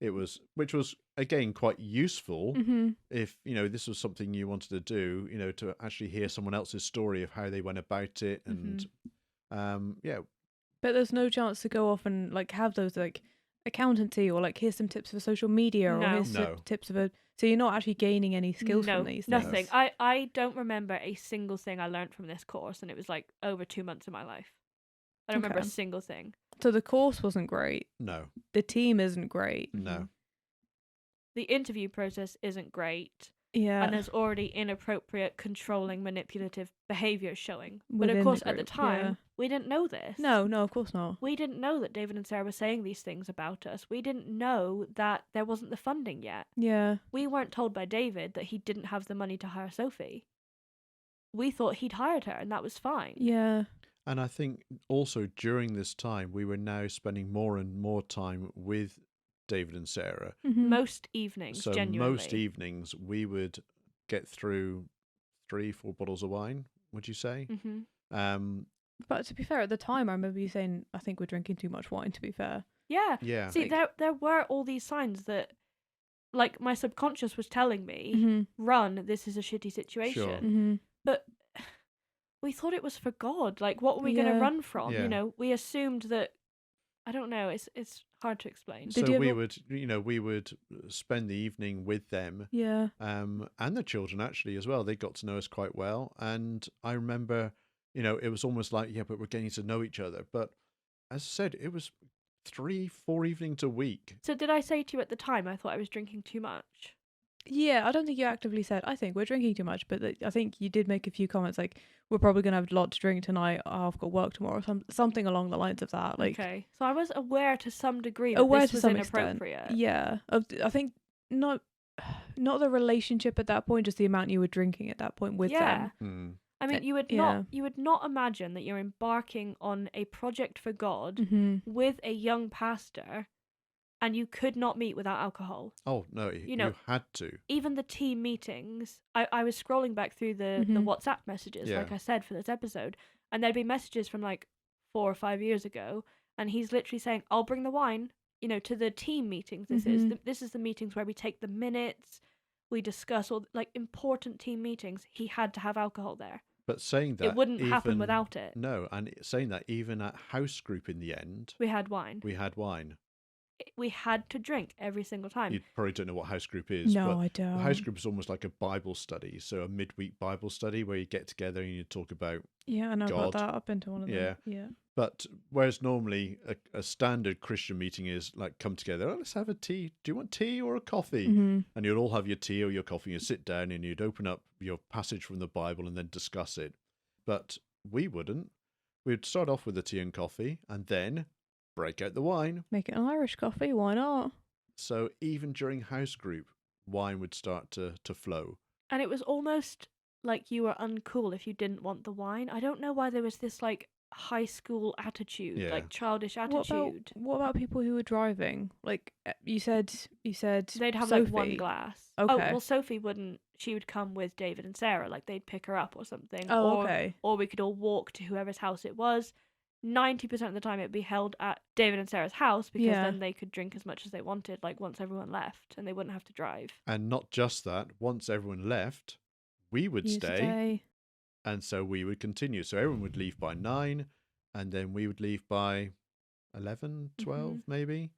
it was, which was again quite useful Mhm. if this was something you wanted to do. To actually hear someone else's story of how they went about it, and yeah, But there's no chance to go off and like have those like accountancy, or like here's some tips for social media, or No. here's some No. tips of a. So you're not actually gaining any skills no, from these. nothing. Things. I don't remember a single thing I learned from this course, and it was like over 2 months of my life. I don't remember a Okay. single thing. So the course wasn't great. no, The team isn't great. no. The interview process isn't great, Yeah. and there's already inappropriate, controlling, manipulative behaviour showing. But Within of the course, at the group, time, yeah. we didn't know this. No, of course not. We didn't know that David and Sarah were saying these things about us. We didn't know that there wasn't the funding yet. Yeah. We weren't told by David that he didn't have the money to hire Sophie. We thought he'd hired her, and that was fine. Yeah. And I think also during this time, we were now spending more and more time with David and Sarah. Mhm. Most evenings, So genuinely. most evenings we would get through 3-4 bottles of wine. Would you say? hmm But to be fair, at the time, I remember you saying, "I think we're drinking too much wine." To be fair. Yeah. Yeah. See, Like- there were all these signs that, like, my subconscious was telling me, Mhm. run, this is a shitty situation. Sure. Mhm. But we thought it was for God. Like, what were we going Yeah. to run from? Yeah. We assumed that, I don't know, it's hard to explain. Did So you we ever- would spend the evening with them, Yeah. and the children actually as well. They got to know us quite well, and I remember, it was almost like, yeah, but we're getting to know each other. But as I said, it was 3-4 evenings a week. So did I say to you at the time I thought I was drinking too much? Yeah, I don't think you actively said, "I think we're drinking too much," but I think you did make a few comments like, "We're probably going to have a lot to drink tonight. Oh, I've got work tomorrow," something along the lines of that. Like, Okay. So I was aware to some degree that aware this to was some extent. inappropriate. Yeah, I think not the relationship at that point, just the amount you were drinking at that point with Yeah. Mm. I mean, you would not imagine that you're embarking on a project for God them. with a young pastor, and you could not meet without alcohol. Oh no, You know- you had to. Even the team meetings, I was scrolling back through the Mhm. WhatsApp messages, Yeah. like I said, for this episode, And there'd be messages from like 4 or 5 years ago, and he's literally saying, "I'll bring the wine." To the team meetings. This is the meetings where we take the minutes, we discuss all like important team meetings. He had to have alcohol there. But saying that It wouldn't happen even- without it. No, and saying that even at house group in the end, We had wine. we had wine. We had to drink every single time. You probably don't know what house group is. No, but I don't. House group is almost like a Bible study, so a midweek Bible study where you get together and you talk about. Yeah, I know about God. that. I've been to one of them. Yeah. Yeah. But whereas normally a standard Christian meeting is like come together, let's have a tea. Do you want tea or a coffee? Mm-hmm. And you'd all have your tea or your coffee. You'd sit down and you'd open up your passage from the Bible and then discuss it. But we wouldn't. We'd start off with the tea and coffee and then break out the wine. Make it an Irish coffee. Why not? So even during house group, wine would start to flow. And it was almost like you were uncool if you didn't want the wine. I don't know why there was this like high school attitude, Yeah. like childish attitude. What about people who were driving? Like you said They'd have Sophie. like one glass. Okay. Oh, well, Sophie wouldn't. She would come with David and Sarah. Like they'd pick her up or something. Oh, or, okay. Or we could all walk to whoever's house it was. 90% of the time it'd be held at David and Sarah's house because Yeah. then they could drink as much as they wanted, like once everyone left, and they wouldn't have to drive. And not just that, once everyone left, we would Used to stay. And so we would continue. So everyone would leave by 9, and then we would leave by 11, 12 maybe,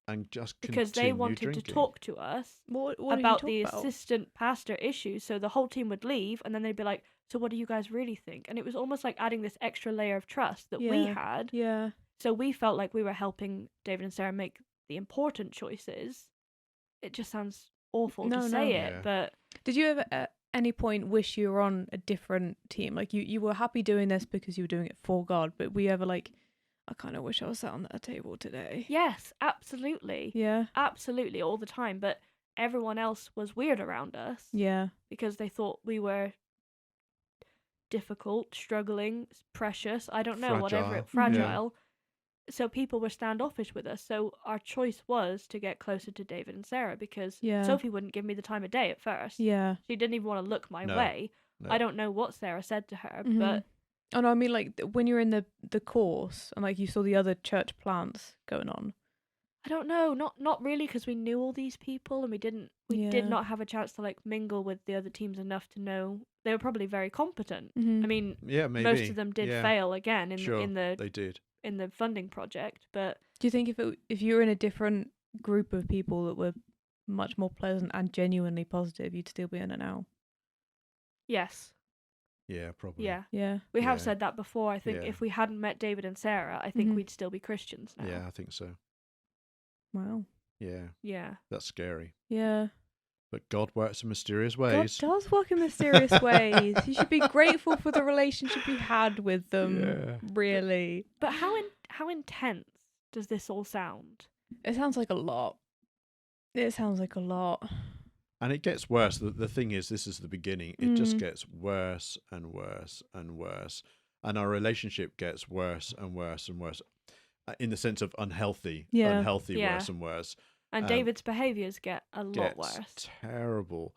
and just Because they continue wanted drinking. to talk to us What about did the you talk about? assistant pastor issues. So the whole team would leave, and then they'd be like, "So what do you guys really think?" And it was almost like adding this extra layer of trust that we Yeah. had. Yeah. So we felt like we were helping David and Sarah make the important choices. It just sounds awful No, to no. say Yeah. it, but Did you ever at any point wish you were on a different team? Like you were happy doing this because you were doing it for God, but were you ever like, I kind of wish I was sat on that table today? yes, absolutely. Yeah. Absolutely, all the time. But everyone else was weird around us Yeah. because they thought we were difficult, struggling, precious, I don't know, whatever, Fragile. fragile. So people were standoffish with us. So our choice was to get closer to David and Sarah because Yeah. Sophie wouldn't give me the time of day at first. Yeah. She didn't even want to look my No, way. no. I don't know what Sarah said to her, Mhm. but Oh no, I mean like when you're in the course and like you saw the other church plants going on. I don't know, not really, because we knew all these people and we did Yeah. not have a chance to like mingle with the other teams enough to know they were probably very competent. Mhm. I mean, Yeah, maybe. most of them did Yeah. fail again in Sure, the they did. in the funding project, but Do you think if you were in a different group of people that were much more pleasant and genuinely positive, you'd still be in it now? yes, Yeah, probably. yeah. Yeah. We have Yeah. said that before. I think Yeah. if we hadn't met David and Sarah, I think Mhm. we'd still be Christians now. Yeah, I think so. Wow. Yeah, Yeah. that's scary. Yeah. But God works in mysterious God ways. does work in mysterious ways. You should be grateful for the relationship you had with them. Yeah. Really. But how intense does this all sound? It sounds like a lot. It sounds like a lot. And it gets worse. The thing is, this is the beginning. It just Mm. gets worse and worse and worse. And our relationship gets worse and worse and worse. In the sense of unhealthy. Yeah. Unhealthy, Yeah. worse and worse. And David's behaviours get a lot Gets worse. terrible.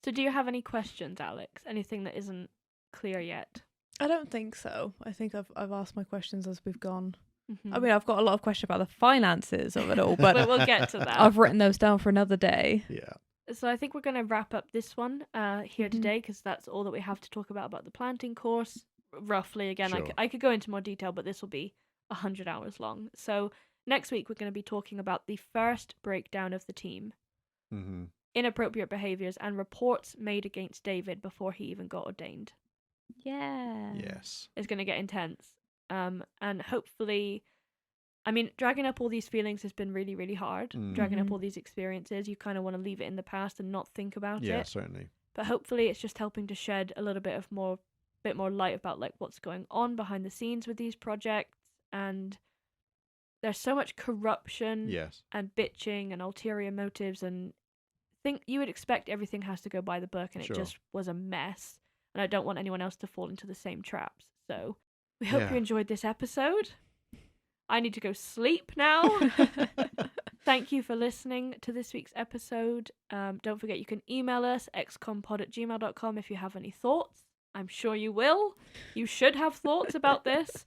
So do you have any questions, Alex? Anything that isn't clear yet? I don't think so. I think I've asked my questions as we've gone. Mhm. I mean, I've got a lot of questions about the finances of it all, but But we'll get to that. I've written those down for another day. Yeah. So I think we're going to wrap up this one here Mhm. today because that's all that we have to talk about the planting course. Roughly, again, Sure. I could go into more detail, but this will be 100 hours long. So next week we're going to be talking about the first breakdown of the team, Mm-hmm. inappropriate behaviours, and reports made against David before he even got ordained. Yeah. Yes. It's going to get intense. And hopefully, I mean, dragging up all these feelings has been really, really hard. Dragging up Mhm. all these experiences, you kind of want to leave it in the past and not think about Yeah, it. certainly. But hopefully, it's just helping to shed a little bit more light about like what's going on behind the scenes with these projects. And there's so much corruption Yes. and bitching and ulterior motives, and think you would expect everything has to go by the book, and Sure. it just was a mess. And I don't want anyone else to fall into the same traps. So we hope Yeah. you enjoyed this episode. I need to go sleep now. Thank you for listening to this week's episode. Don't forget you can email us, xcompod@gmail.com if you have any thoughts. I'm sure you will. You should have thoughts about this.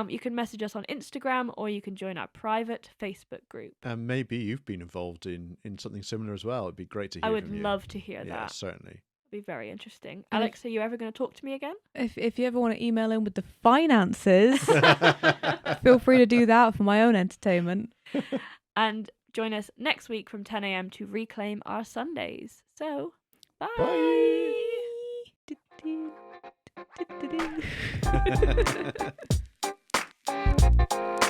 You can message us on Instagram, or you can join our private Facebook group. And maybe you've been involved in something similar as well. It'd be great to hear I would from you. love to hear Yeah, that. certainly. It'd be very interesting. And Alex, are you ever going to talk to me again? If you ever want to email in with the finances, feel free to do that for my own entertainment. And join us next week from 10 a.m. to reclaim our Sundays. So, bye. Bye.